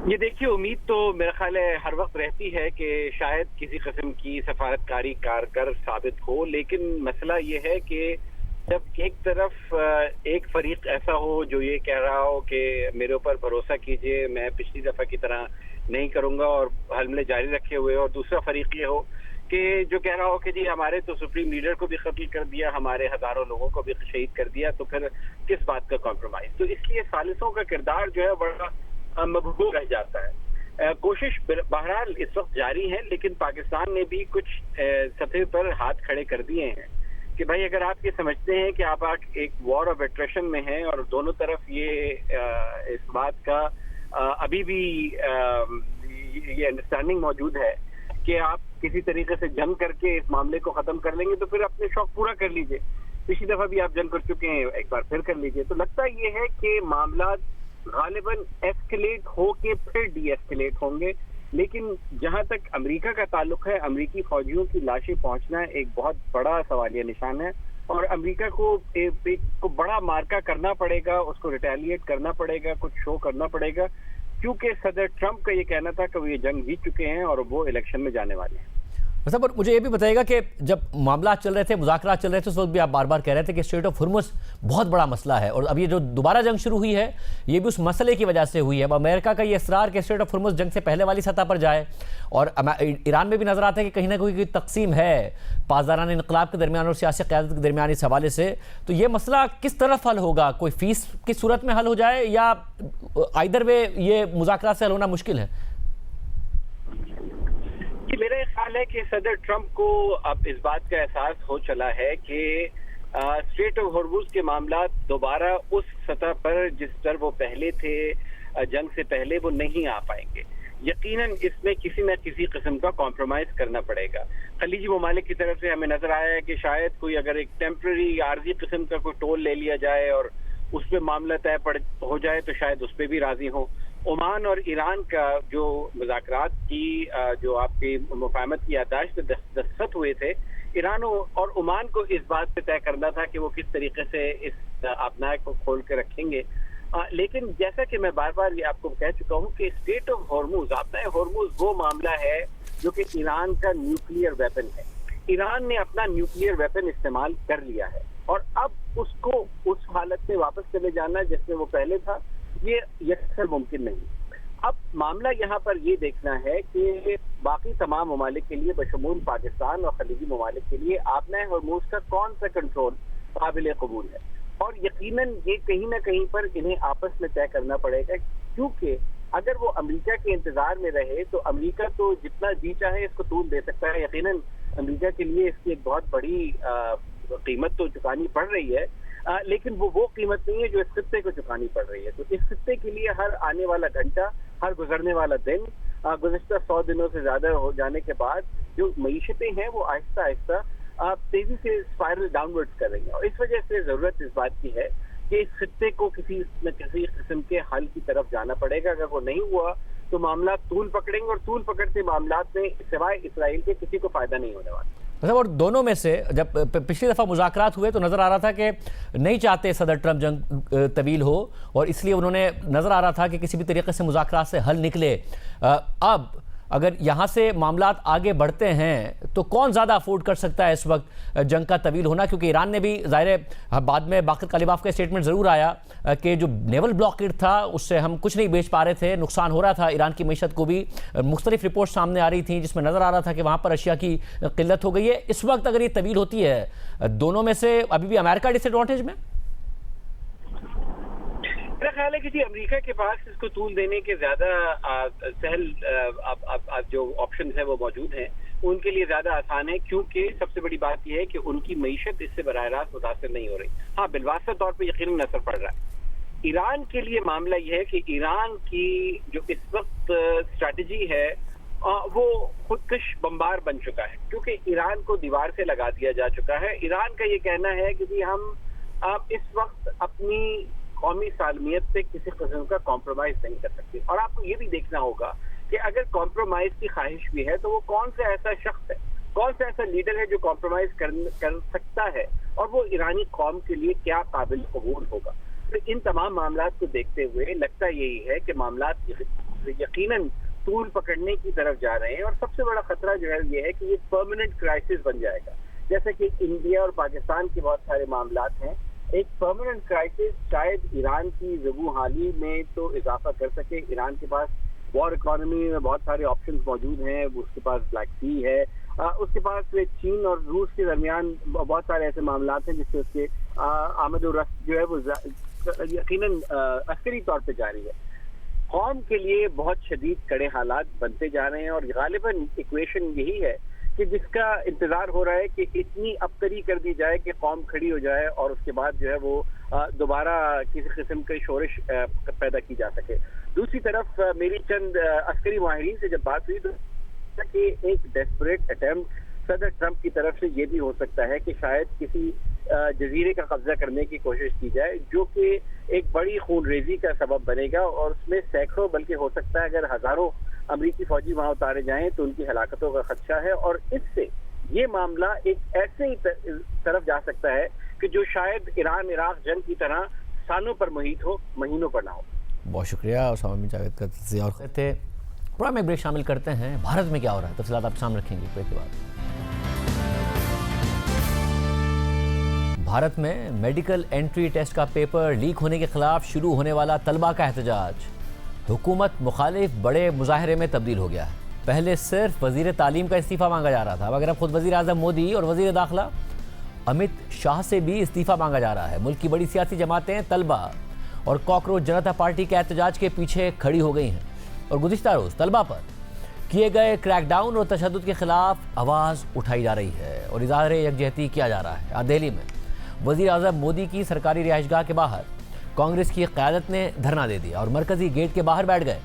ये देखिए, उम्मीद तो मेरा ख्याल है हर वक्त रहती है कि शायद किसी किस्म की सफारतकारी कारगर साबित हो, लेकिन मसला ये है कि जब एक तरफ एक फरीक ऐसा हो जो ये कह रहा हो कि मेरे ऊपर भरोसा कीजिए, मैं पिछली दफ़ा की तरह नहीं करूँगा और हमले जारी रखे हुए, और दूसरा फरीक ये हो कि जो कह रहा हो कि जी हमारे तो सुप्रीम लीडर को भी कत्ल कर दिया, हमारे हज़ारों लोगों को भी शहीद कर दिया, तो फिर किस बात का कॉम्प्रोमाइज़। तो इसलिए सालिसों का किरदार जो है बड़ा मकबूल रह जाता है। कोशिश बहरहाल इस वक्त जारी है, लेकिन पाकिस्तान ने भी कुछ सतह पर हाथ खड़े कर दिए हैं कि भाई अगर आप ये समझते हैं कि आप एक वॉर ऑफ एट्रेशन में हैं और दोनों तरफ ये इस बात का अभी भी ये अंडरस्टैंडिंग मौजूद है कि आप किसी तरीके से जंग करके इस मामले को खत्म कर लेंगे, तो फिर अपने शौक पूरा कर लीजिए। पिछली दफा भी आप जंग कर चुके हैं, एक बार फिर कर लीजिए। तो लगता ये है कि मामला गालिबन एस्केलेट होके फिर डी एस्केलेट होंगे, लेकिन जहां तक अमेरिका का ताल्लुक है, अमेरिकी फौजियों की लाशें पहुंचना एक बहुत बड़ा सवालिया निशान है और अमेरिका को बड़ा मार्का करना पड़ेगा, उसको रिटेलिएट करना पड़ेगा, कुछ शो करना पड़ेगा, क्योंकि सदर ट्रंप का ये कहना था कि वो ये जंग जीत चुके हैं और वो इलेक्शन में जाने वाले हैं। मतलब मुझे ये भी बताइएगा कि जब मामला चल रहे थे, मुज़ाकरात चल रहे थे, उस वक्त भी आप बार बार कह रहे थे कि स्ट्रेट ऑफ हुर्मुज़ बहुत बड़ा मसला है और अब ये जो दोबारा जंग शुरू हुई है ये भी उस मसले की वजह से हुई है। अब अमेरिका का ये इसरार कि स्ट्रेट ऑफ हुर्मुज़ जंग से पहले वाली सतह पर जाए और ईरान में भी नज़र आता है कि कहीं ना कहीं तकसीम है पासदारान इनकलाब के दरमियान और सियासी क़यादत के दरमियान इस हवाले से। तो ये मसला किस तरफ हल होगा? कोई फीस की सूरत में हल हो जाए या आइदर वे ये मुज़ाकरात से हल होना मुश्किल है? मेरा ख्याल है कि सदर ट्रंप को अब इस बात का एहसास हो चला है कि स्ट्रेट ऑफ हॉर्मुज़ के मामला दोबारा उस सतह पर जिस पर वो पहले थे जंग से पहले, वो नहीं आ पाएंगे। यकीनन इसमें किसी न किसी किस्म का कॉम्प्रोमाइज करना पड़ेगा। खलीजी ममालिक की तरफ से हमें नजर आया है कि शायद कोई अगर एक टेम्पररी आर्जी किस्म का कोई टोल ले लिया जाए और उस पर मामला तय हो जाए तो शायद उस पर भी राजी हो। ओमान और ईरान का जो मुज़ाकरात की जो आपकी मुफाहमत की यादाश्त पे दस्तखत हुए थे, ईरान और ओमान को इस बात पे तय करना था कि वो किस तरीके से इस आपनाए को खोल के रखेंगे। लेकिन जैसा कि मैं बार बार ये आपको कह चुका हूँ कि स्टेट ऑफ हॉर्मूज, आपका हॉर्मूज वो मामला है जो कि ईरान का न्यूक्लियर वेपन है। ईरान ने अपना न्यूक्लियर वेपन इस्तेमाल कर लिया है और अब उसको उस हालत में वापस चले जाना जिसमें वो पहले था, ये यकसर मुमकिन नहीं। अब मामला यहाँ पर ये देखना है कि बाकी तमाम ममालिक के लिए बशमूल पाकिस्तान और खलीजी ममालिक के लिए आबना हॉर्मूज का कौन सा कंट्रोल काबिल कबूल है, और यकीनन ये कहीं ना कहीं पर इन्हें आपस में तय करना पड़ेगा, क्योंकि अगर वो अमेरिका के इंतजार में रहे तो अमेरिका तो जितना जी चाहे इसको तूल दे सकता है। यकीनन अमेरिका के लिए इसकी एक बहुत बड़ी कीमत तो चुकानी पड़ रही है, लेकिन वो कीमत नहीं है जो इस खित्ते को चुकानी पड़ रही है। तो इस खित्ते के लिए हर आने वाला घंटा, हर गुजरने वाला दिन, गुज़श्ता 100 दिनों से ज्यादा हो जाने के बाद जो मईशतें हैं वो आहिस्ता आहिस्ता तेजी से स्पाइरल डाउनवर्ड्स कर रही हैं, और इस वजह से जरूरत इस बात की है कि इस खित्ते को किसी न किसी किस्म के हल की तरफ जाना पड़ेगा। अगर वो नहीं हुआ तो मामला तूल पकड़ेंगे, और तूल पकड़ते मामला में सिवाय इसराइल के किसी को फायदा नहीं होने वाला। मतलब और दोनों में से जब पिछली दफ़ा मुज़ाकरात हुए तो नज़र आ रहा था कि नहीं चाहते सदर ट्रंप जंग तवील हो, और इसलिए उन्होंने नज़र आ रहा था कि किसी भी तरीके से मुज़ाकरात से हल निकले। अब अगर यहाँ से मामलात आगे बढ़ते हैं तो कौन ज़्यादा अफोर्ड कर सकता है इस वक्त जंग का तवील होना, क्योंकि ईरान ने भी ज़ाहिर बाद में बाक़र कालिबाफ का स्टेटमेंट ज़रूर आया कि जो नेवल ब्लॉकेड था उससे हम कुछ नहीं बेच पा रहे थे, नुकसान हो रहा था ईरान की मईशत को भी। मुख्तलिफ रिपोर्ट सामने आ रही थी जिसमें नज़र आ रहा था कि वहाँ पर अशिया की किल्लत हो गई है। इस वक्त अगर ये तवील होती है, दोनों में से अभी भी अमेरिका डिसएडवांटेज में? मेरा ख्याल है कि जी अमेरिका के पास इसको तूल देने के ज्यादा सहल जो ऑप्शन है वो मौजूद हैं, उनके लिए ज्यादा आसान है, क्योंकि सबसे बड़ी बात यह है कि उनकी मईशत इससे बराह रास्त मुतासर नहीं हो रही। हाँ, बिलवास्ता तौर पर यकीनन असर पड़ रहा है। ईरान के लिए मामला यह है कि ईरान की जो इस वक्त स्ट्रैटेजी है वो खुदकश बम्बार बन चुका है, क्योंकि ईरान को दीवार से लगा दिया जा चुका है। ईरान का ये कहना है कि जी हम इस वक्त अपनी कौमी सालमियत से किसी किस्म का कॉम्प्रोमाइज नहीं कर सकते, और आपको ये भी देखना होगा कि अगर कॉम्प्रोमाइज की ख्वाहिश भी है तो वो कौन सा ऐसा शख्स है, कौन सा ऐसा लीडर है जो कॉम्प्रोमाइज कर सकता है, और वो ईरानी कौम के लिए क्या काबिल कबूल होगा। तो इन तमाम मामलात को देखते हुए लगता यही है कि मामलात यकीनन तूल पकड़ने की तरफ जा रहे हैं, और सबसे बड़ा खतरा जो है ये है कि ये परमानेंट क्राइसिस बन जाएगा। जैसे कि इंडिया और पाकिस्तान के बहुत सारे मामलात हैं, एक परमानेंट क्राइसिस शायद ईरान की ज़बू हाली में तो इजाफा कर सके। ईरान के पास वॉर इकोनॉमी में बहुत सारे ऑप्शंस मौजूद हैं, उसके पास ब्लैक सी है, उसके पास चीन और रूस के दरमियान बहुत सारे ऐसे मामलात हैं जिससे उसके आमद और रफ्त जो है वो यकीनन अस्करी तौर पे जारी है। कौम के लिए बहुत शदीद कड़े हालात बनते जा रहे हैं, और गालिबन इक्वेशन यही है कि जिसका इंतजार हो रहा है कि इतनी अबतरी कर दी जाए कि कौम खड़ी हो जाए, और उसके बाद जो है वो दोबारा किसी किस्म की शोरिश पैदा की जा सके। दूसरी तरफ मेरी चंद अस्करी माहिरीन से जब बात हुई तो कि एक डेस्परेट अटेम्प्ट सदर ट्रंप की तरफ से ये भी हो सकता है कि शायद किसी जजीरे का कब्जा करने की कोशिश की जाए, जो कि एक बड़ी खूनरेजी का सबब बनेगा, और उसमें सैकड़ों बल्कि हो सकता है अगर हजारों अमरीकी फौजी वहां उतारे जाएं तो उनकी हलाकतों का खदशा है, और इससे ये मामला एक ऐसे ही तरफ जा सकता है कि जो शायद ईरान इराक जंग की तरह सालों पर मुहित हो, महीनों पर ना हो। बहुत शुक्रिया उसामा जावेद का तज़किया और थे। प्रोग्राम में ब्रेक शामिल करते हैं। भारत में क्या हो रहा है तफसीलात आप सामने रखेंगे ब्रेक के बाद। भारत में मेडिकल एंट्री टेस्ट का पेपर लीक होने के खिलाफ शुरू होने वाला तलबा का एहतजाज हुकूमत मुखालिफ बड़े मुजाहरे में तब्दील हो गया है। पहले सिर्फ वजीर तालीम का इस्तीफ़ा मांगा जा रहा था, मगर अब खुद वजीर आज़म मोदी और वजीर दाखिला अमित शाह से भी इस्तीफ़ा मांगा जा रहा है। मुल्क की बड़ी सियासी जमातें तलबा और कॉकरोच जनता पार्टी के एहतजाज के पीछे खड़ी हो गई हैं, और गुज़िश्ता रोज़ तलबा पर किए गए क्रैकडाउन और तशद्दुद के खिलाफ आवाज़ उठाई जा रही है और इज़हार यकजहती किया जा रहा है। आज दिल्ली में वज़ीर आज़म मोदी की सरकारी रिहाइशगाह के बाहर कांग्रेस की क़यादत ने धरना दे दिया और मरकज़ी गेट के बाहर बैठ गए।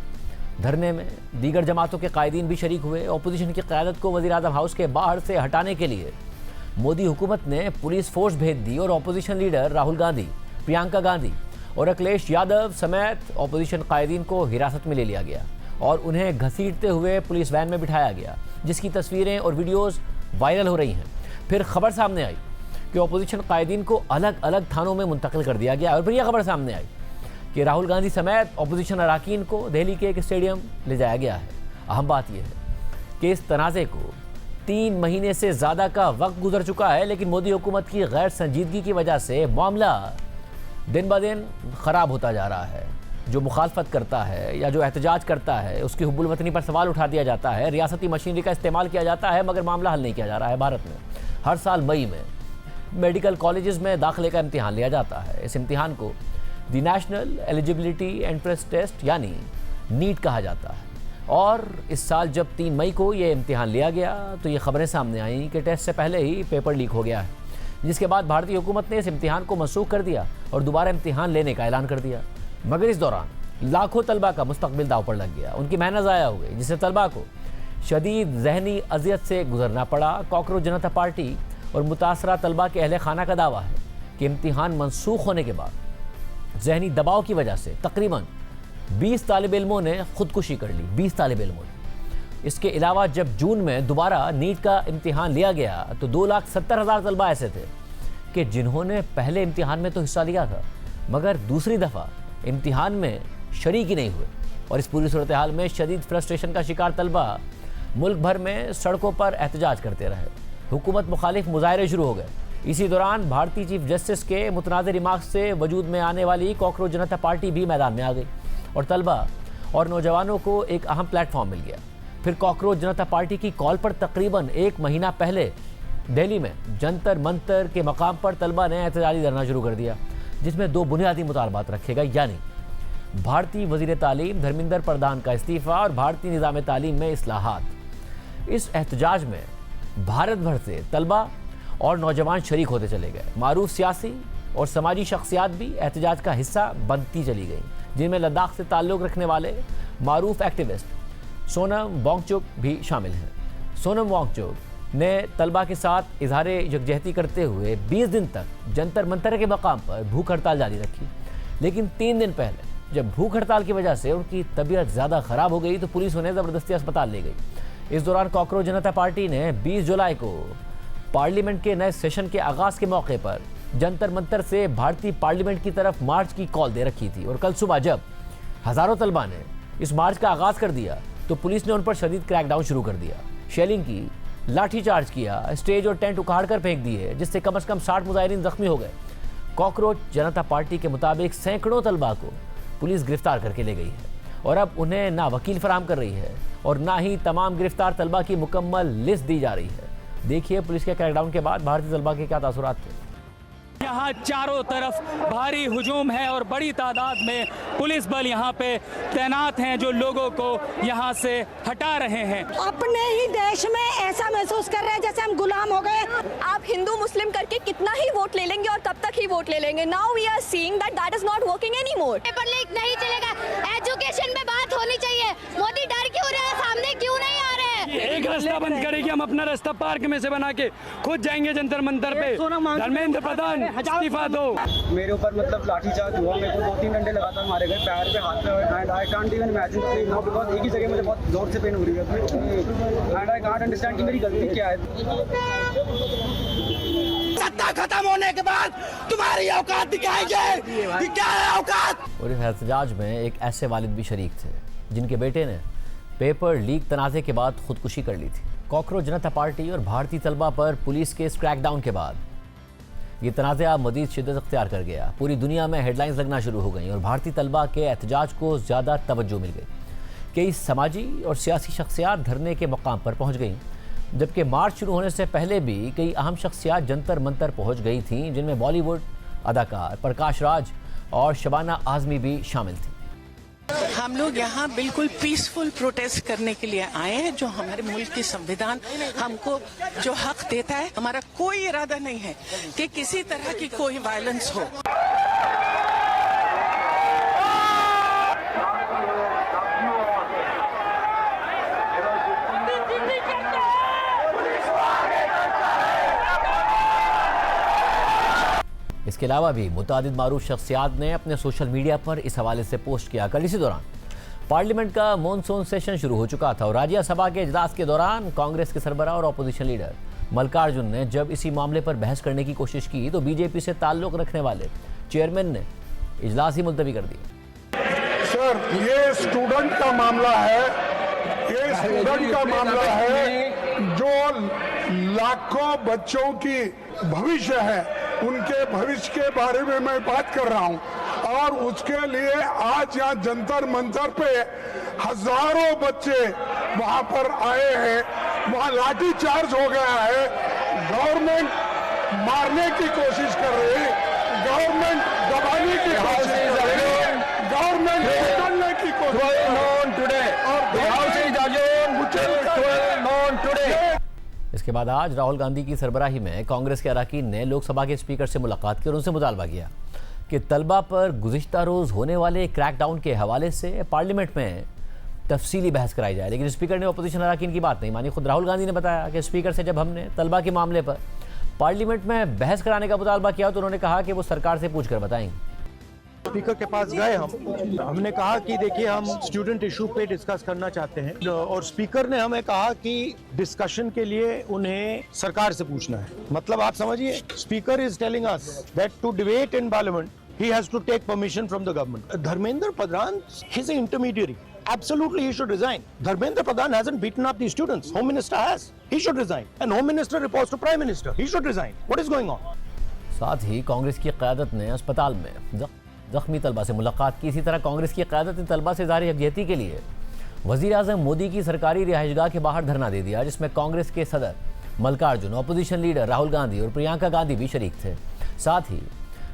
धरने में दीगर जमातों के कायदीन भी शरीक हुए। अपोजिशन की क़यादत को वज़ीर आज़म हाउस के बाहर से हटाने के लिए मोदी हुकूमत ने पुलिस फोर्स भेज दी और अपोजिशन लीडर राहुल गांधी, प्रियंका गांधी और अखिलेश यादव समेत अपोजिशन कायदीन को हिरासत में ले लिया गया और उन्हें घसीटते हुए पुलिस वैन में बिठाया गया, जिसकी तस्वीरें और वीडियोज़ वायरल हो रही हैं। फिर खबर सामने आई कि अपोजिशन कायदीन को अलग अलग थानों में मुंतकिल कर दिया गया और फिर यह खबर सामने आई कि राहुल गांधी समेत अपोजिशन अरकान को दिल्ली के एक स्टेडियम ले जाया गया है। अहम बात यह है कि इस तनाज़े को 3 महीने से ज़्यादा का वक्त गुजर चुका है, लेकिन मोदी हुकूमत की गैर संजीदगी की वजह से मामला दिन ब दिन ख़राब होता जा रहा है। जो मुखालफत करता है या जो एहतजाज करता है उसकी हुब्बुल वतनी पर सवाल उठा दिया जाता है, रियासती मशीनरी का इस्तेमाल किया जाता है, मगर मामला हल नहीं किया जा रहा है। भारत में हर साल मई में मेडिकल कॉलेजेस में दाखिले का इम्तिहान लिया जाता है। इस इम्तिहान को the national eligibility entrance test यानी नीट कहा जाता है। और इस साल जब 3 मई को ये इम्तिहान लिया गया तो ये खबरें सामने आई कि टेस्ट से पहले ही पेपर लीक हो गया है, जिसके बाद भारतीय हुकूमत ने इस इम्तिहान को मनसूख कर दिया और दोबारा इम्तिहान लेने का ऐलान कर दिया। मगर इस दौरान लाखों तलबा का मुस्तकबिल दाव पर लग गया, उनकी मेहनत ज़ाया हो गई, जिससे तलबा को शदीद जहनी अजियत से गुजरना पड़ा। कॉकरोच जनता पार्टी और मुतासरा तलबा के अहले खाना का दावा है कि इम्तिहान मनसूख होने के बाद जहनी दबाव की वजह से तकरीबन 20 तालिब इल्मों ने खुदकुशी कर ली। 20 तालिब इल्मों ने। इसके अलावा जब जून में दोबारा नीट का इम्तिहान लिया गया तो 2,70,000 तलबा ऐसे थे कि जिन्होंने पहले इम्तिहान में तो हिस्सा लिया था, मगर दूसरी दफ़ा इम्तिहान में शरीक ही नहीं हुए। और इस पूरी सूरत हाल में शदीद फ्रस्ट्रेशन का शिकार तलबा मुल्क भर में सड़कों पर एहतजाज करते रहे। हुकूमत मुखालिफ मुजाहरे शुरू हो गए। इसी दौरान भारतीय चीफ जस्टिस के मुतनाज़िर रिमार्क्स से वजूद में आने वाली कॉकरोच जनता पार्टी भी मैदान में आ गई और तलबा और नौजवानों को एक अहम प्लेटफॉर्म मिल गया। फिर कॉकरोच जनता पार्टी की कॉल पर तकरीबन 1 महीना पहले दिल्ली में जंतर मंतर के मकाम पर तलबा ने एहतजाजी धरना शुरू कर दिया, जिसमें 2 बुनियादी मुतालबात रखे गए, यानी भारतीय वज़ीर तालीम धर्मेंद्र प्रधान का इस्तीफ़ा और भारतीय निज़ाम तालीम में इस्लाहात। इस एहतजाज में भारत भर से तलबा और नौजवान शरीक होते चले गए। मारूफ सियासी और समाजी शख्सियात भी एहतजाज का हिस्सा बनती चली गई, जिनमें लद्दाख से ताल्लुक़ रखने वाले मारूफ एक्टिविस्ट सोनम वांगचुक भी शामिल हैं। सोनम वांगचुक ने तलबा के साथ इजहार यकजहती करते हुए 20 दिन तक जंतर मंतर के मकाम पर भूख हड़ताल जारी रखी, लेकिन 3 दिन पहले जब भूख हड़ताल की वजह से उनकी तबीयत ज़्यादा ख़राब हो गई तो पुलिस उन्हें ज़बरदस्ती अस्पताल ले गई। इस दौरान कॉकरोच जनता पार्टी ने 20 जुलाई को पार्लियामेंट के नए सेशन के आगाज़ के मौके पर जंतर मंतर से भारतीय पार्लियामेंट की तरफ मार्च की कॉल दे रखी थी। और कल सुबह जब हज़ारों तलबा ने इस मार्च का आगाज़ कर दिया तो पुलिस ने उन पर शदीद क्रैकडाउन शुरू कर दिया, शेलिंग की, लाठीचार्ज किया, स्टेज और टेंट उखाड़ कर फेंक दिए, जिससे कम से कम 60 मुजाहिरीन जख्मी हो गए। कॉकरोच जनता पार्टी के मुताबिक सैकड़ों तलबा को पुलिस गिरफ्तार करके ले गई है और अब उन्हें ना वकील फराहम कर रही है और ना ही तमाम गिरफ्तार तलबा की मुकम्मल लिस्ट दी जा रही है। देखिए पुलिस के क्रैकडाउन के बाद भारतीय तलबा के क्या तासुरात थे। यहाँ चारों तरफ भारी हुजूम है और बड़ी तादाद में पुलिस बल यहाँ पे तैनात हैं जो लोगों को यहाँ से हटा रहे हैं। अपने ही देश में ऐसा महसूस कर रहे हैं जैसे हम गुलाम हो गए। आप हिंदू मुस्लिम करके कितना ही वोट ले लेंगे और कब तक ही वोट ले लेंगे। Now we are seeing that is not working anymore. Paper leak नहीं चलेगा, एजुकेशन में बात होनी चाहिए। मोदी डर क्यों रहे हैं, सामने क्यों नहीं आ रहे हैं? एक रास्ता बंद करेगी, हम अपना रास्ता पार्क में से बना के खुद जाएंगे जंतर मंतर पे। धर्मेंद्र प्रधान इस्तीफा दो। मेरे ऊपर मतलब लाठीचार्ज हुआ, मेरे को 2-3 डंडे लगातार मारे गए, पैर पे, हाथ पे, and I can't even imagine pain now because एक ही जगह मुझे बहुत जोर से पेन हो रही है एंड आई कांट अंडरस्टैंड कि मेरी गलती क्या है। सत्ता खत्म होने के बाद तुम्हारी औकात दिखाएंगे कि क्या है औकात। और इस एहतजाज में एक ऐसे वालिद भी शरीक थे जिनके बेटे ने पेपर लीक तनाज़े के बाद खुदकुशी कर ली थी। कॉकरोच जनता पार्टी और भारतीय तलबा पर पुलिस के इस क्रैकडाउन के बाद ये तनाज़ा मज़ीद शिद्दत अख्तियार कर गया। पूरी दुनिया में हेडलाइंस लगना शुरू हो गई और भारतीय तलबा के एहतजाज को ज़्यादा तवज्जो मिल गई। कई समाजी और सियासी शख्सियात धरने के मकाम पर पहुँच गईं, जबकि मार्च शुरू होने से पहले भी कई अहम शख्सियात जंतर मंतर पहुँच गई थीं, जिनमें बॉलीवुड अदाकार प्रकाश राज और शबाना आज़मी भी शामिल थी। हम लोग यहाँ बिल्कुल पीसफुल प्रोटेस्ट करने के लिए आए हैं। जो हमारे मुल्क की संविधान हमको जो हक देता है, हमारा कोई इरादा नहीं है कि किसी तरह की कोई वायलेंस हो। इसके अलावा भी मुतादिद मारूफ शख्सियात ने अपने सोशल मीडिया पर इस हवाले से पोस्ट किया। कल इसी दौरान पार्लियामेंट का मॉनसून सेशन शुरू हो चुका था और राज्यसभा के इजलास के दौरान कांग्रेस के सरबराह और अपोजिशन लीडर मल्लिकार्जुन ने जब इसी मामले पर बहस करने की कोशिश की तो बीजेपी से ताल्लुक़ रखने वाले चेयरमैन ने इजलास ही मुलतवी कर दिया। सर, ये स्टूडेंट का मामला है, ये स्टूडेंट का मामला है जो लाखों बच्चों की भविष्य है, उनके भविष्य के बारे में मैं बात कर रहा हूं। और उसके लिए आज यहाँ जंतर मंतर पे हजारों बच्चे वहां पर आए हैं, वहां लाठी चार्ज हो गया है, गवर्नमेंट मारने की कोशिश कर रही है, गवर्नमेंट दबाने की कोशिश कर रही है, गवर्नमेंट पकड़ने की कोशिश इसके बाद आज राहुल गांधी की सरबराही में कांग्रेस के अरकान ने लोकसभा के स्पीकर से मुलाकात की और उनसे मुतालबा किया कि तलबा पर गुज़िश्ता रोज़ होने वाले क्रैकडाउन के हवाले से पार्लियामेंट में तफसीली बहस कराई जाए। लेकिन स्पीकर ने अपोजिशन अरकान की बात नहीं मानी। खुद राहुल गांधी ने बताया कि स्पीकर से जब हमने तलबा के मामले पर पार्लियामेंट में बहस कराने का मुतालबा किया तो उन्होंने कहा कि वो सरकार से पूछकर बताएंगे। स्पीकर के पास गए हमने कहा कि देखिए हम स्टूडेंट इशू पे डिस्कस करना चाहते हैं और स्पीकर ने हमें कहा कि डिस्कशन के लिए उन्हें सरकार से पूछना है। मतलब आप समझिए, speaker is telling us that to debate in parliament he has to take permission from the government. Dharmendra Pradhan, he's an intermediary. Absolutely, he should resign. Dharmendra Pradhan hasn't beaten up the students. Home Minister has. He should resign. And Home Minister reports to Prime Minister. He should resign. What is going on? साथ ही कांग्रेस की क़यादत ने अस्पताल में जख्मी तलबा से मुलाकात की। इसी तरह कांग्रेस की क़यादत ने तलबा से ज़ाहिर यकजहती के लिए वज़ीर आज़म मोदी की सरकारी रिहाइशगाह के बाहर धरना दे दिया, जिसमें कांग्रेस के सदर मल्लिकार्जुन, अपोजिशन लीडर राहुल गांधी और प्रियंका गांधी भी शरीक थे। साथ ही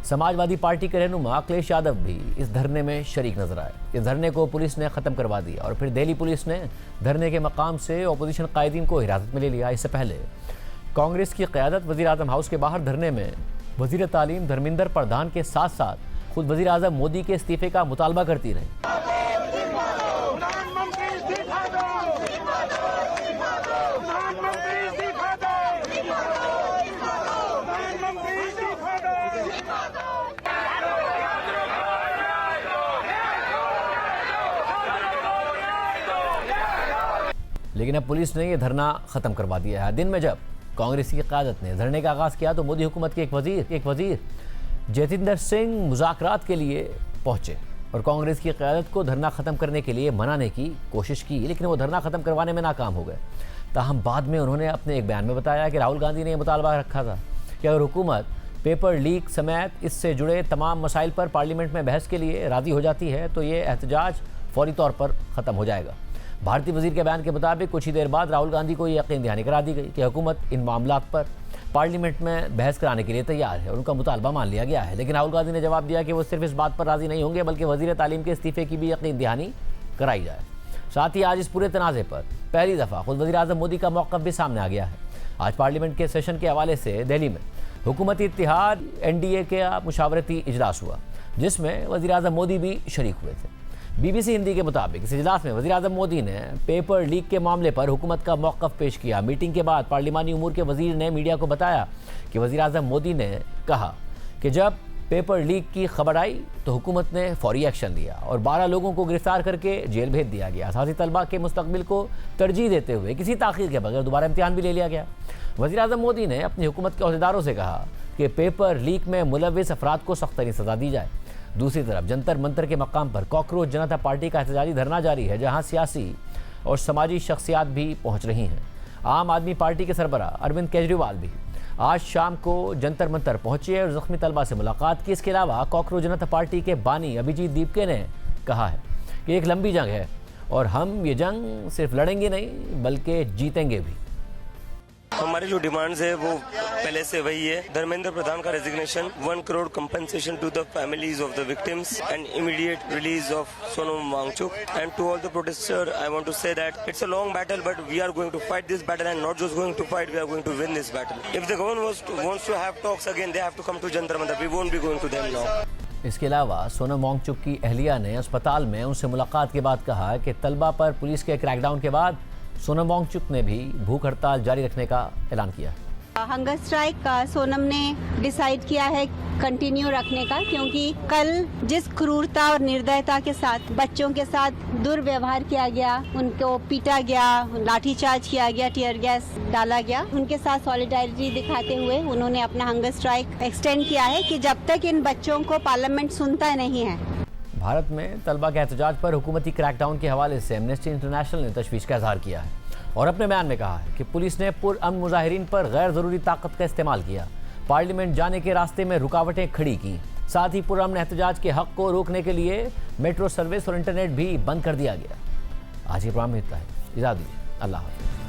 समाजवादी पार्टी के रहनुमा अखिलेश यादव भी इस धरने में शरीक नजर आए। इस धरने को पुलिस ने ख़त्म करवा दिया और फिर दिल्ली पुलिस ने धरने के मकाम से अपोजिशन कायदीन को हिरासत में ले लिया। इससे पहले कांग्रेस की क़यादत वज़ीर आज़म हाउस के बाहर धरने में वज़ीर तालीम धर्मेंद्र प्रधान के साथ साथ खुद वज़ीर आज़म मोदी के इस्तीफे का मुतालबा करती रही। लेकिन अब पुलिस ने यह धरना ख़त्म करवा दिया है। दिन में जब कांग्रेस की क़यादत ने धरने का आगाज़ किया तो मोदी हुकूमत के एक वज़ीर जतिंदर सिंह मुज़ाकरात के लिए पहुंचे और कांग्रेस की क़यादत को धरना ख़त्म करने के लिए मनाने की कोशिश की, लेकिन वो धरना ख़त्म करवाने में नाकाम हो गए। ताहम बाद में उन्होंने अपने एक बयान में बताया कि राहुल गांधी ने यह मुतालबा रखा था कि अगर हुकूमत पेपर लीक समेत इससे जुड़े तमाम मसाइल पर पार्लियामेंट में बहस के लिए राज़ी हो जाती है तो ये एहतजाज फौरी तौर पर ख़त्म हो जाएगा। भारतीय वज़ीर के बयान के मुताबिक कुछ ही देर बाद राहुल गांधी को यह यकीन दहानी करा दी गई कि हुकूमत इन मामलात पर पार्लियामेंट में बहस कराने के लिए तैयार है और उनका मुतालबा मान लिया गया है। लेकिन राहुल गांधी ने जवाब दिया कि वो सिर्फ इस बात पर राज़ी नहीं होंगे बल्कि वज़ीर तालीम के इस्तीफे की भी यकीन दहानी कराई जाए। साथ ही आज इस पूरे तनाज़े पर पहली दफ़ा खुद वज़ीर आज़म मोदी का मौक़िफ़ भी सामने आ गया है। आज पार्लियामेंट के सेशन के हवाले से दिल्ली में हुकूमती इत्तिहाद NDA का मुशावरती इजलास हुआ, जिसमें वज़ीर आज़म मोदी भी शरीक हुए थे। BBC हिंदी के मुताबिक इस इजलास में वज़ीर आज़म मोदी ने पेपर लीक के मामले पर हुकूमत का मौक़िफ़ पेश किया। मीटिंग के बाद पार्लिमानी उमूर के वज़ीर ने मीडिया को बताया कि वज़ीर आज़म मोदी ने कहा कि जब पेपर लीक की खबर आई तो हुकूमत ने फौरी एक्शन लिया और 12 लोगों को गिरफ्तार करके जेल भेज दिया गया। साथ ही तलबा के मुस्तकबिल को तरजीह देते हुए किसी ताख़ीर के बगैर दोबारा इम्तिहान भी ले लिया गया। वज़ीर आज़म मोदी ने अपनी हुकूमत के अहदेदारों से कहा कि पेपर लीक में मुलव्विस अफराद को सख्त तरीन सज़ा दी जाए। दूसरी तरफ जंतर मंतर के मकाम पर कॉकरोच जनता पार्टी का एहतजाजी धरना जारी है, जहां सियासी और समाजी शख्सियात भी पहुंच रही हैं। आम आदमी पार्टी के सरबराह अरविंद केजरीवाल भी आज शाम को जंतर मंतर पहुंचे और जख्मी तलबा से मुलाकात की। इसके अलावा कॉकरोच जनता पार्टी के बानी अभिजीत दीपके ने कहा है कि एक लंबी जंग है और हम ये जंग सिर्फ लड़ेंगे नहीं बल्कि जीतेंगे भी। हमारी जो डिमांड्स है वो पहले से वही है। धर्मेंद्र प्रधान का resignation, 1 crore compensation to the families of the victims and immediate release of Sonam Wangchuk. And to all the protester I want to say that it's a long battle but we are going to fight this battle and not just going to fight, we are going to win this battle. If the government wants to have talks again, they have to come to Jantar Mantar, we won't be going to them now. इसके अलावा सोनम वांगचुक की अहलिया ने अस्पताल में उनसे मुलाकात के बाद कहा कि तलबा पर पुलिस के क्रैकडाउन के बाद सोनम वांगचुक ने भी भूख हड़ताल जारी रखने का ऐलान किया। हंगर स्ट्राइक का सोनम ने डिसाइड किया है कंटिन्यू रखने का, क्योंकि कल जिस क्रूरता और निर्दयता के साथ बच्चों के साथ दुर्व्यवहार किया गया, उनको पीटा गया, लाठीचार्ज किया गया, टीयर गैस डाला गया, उनके साथ सॉलिडारिटी दिखाते हुए उन्होंने अपना हंगर स्ट्राइक एक्सटेंड किया है कि जब तक इन बच्चों को पार्लियामेंट सुनता नहीं है। भारत में तलबा के एहतजाज पर हुकूमती क्रैकडाउन के हवाले से एमनेस्टी इंटरनेशनल ने तशवीश का इजहार किया है और अपने बयान में कहा है कि पुलिस ने पुरअमन मुजाहिरीन पर गैर ज़रूरी ताकत का इस्तेमाल किया, पार्लियामेंट जाने के रास्ते में रुकावटें खड़ी की, साथ ही पुरअमन एहतजाज के हक को रोकने के लिए मेट्रो सर्विस और इंटरनेट भी बंद कर दिया गया। आज के प्रोग्राम में इतना है। इजाज़त दीजिए। अल्लाह हाफ़िज़।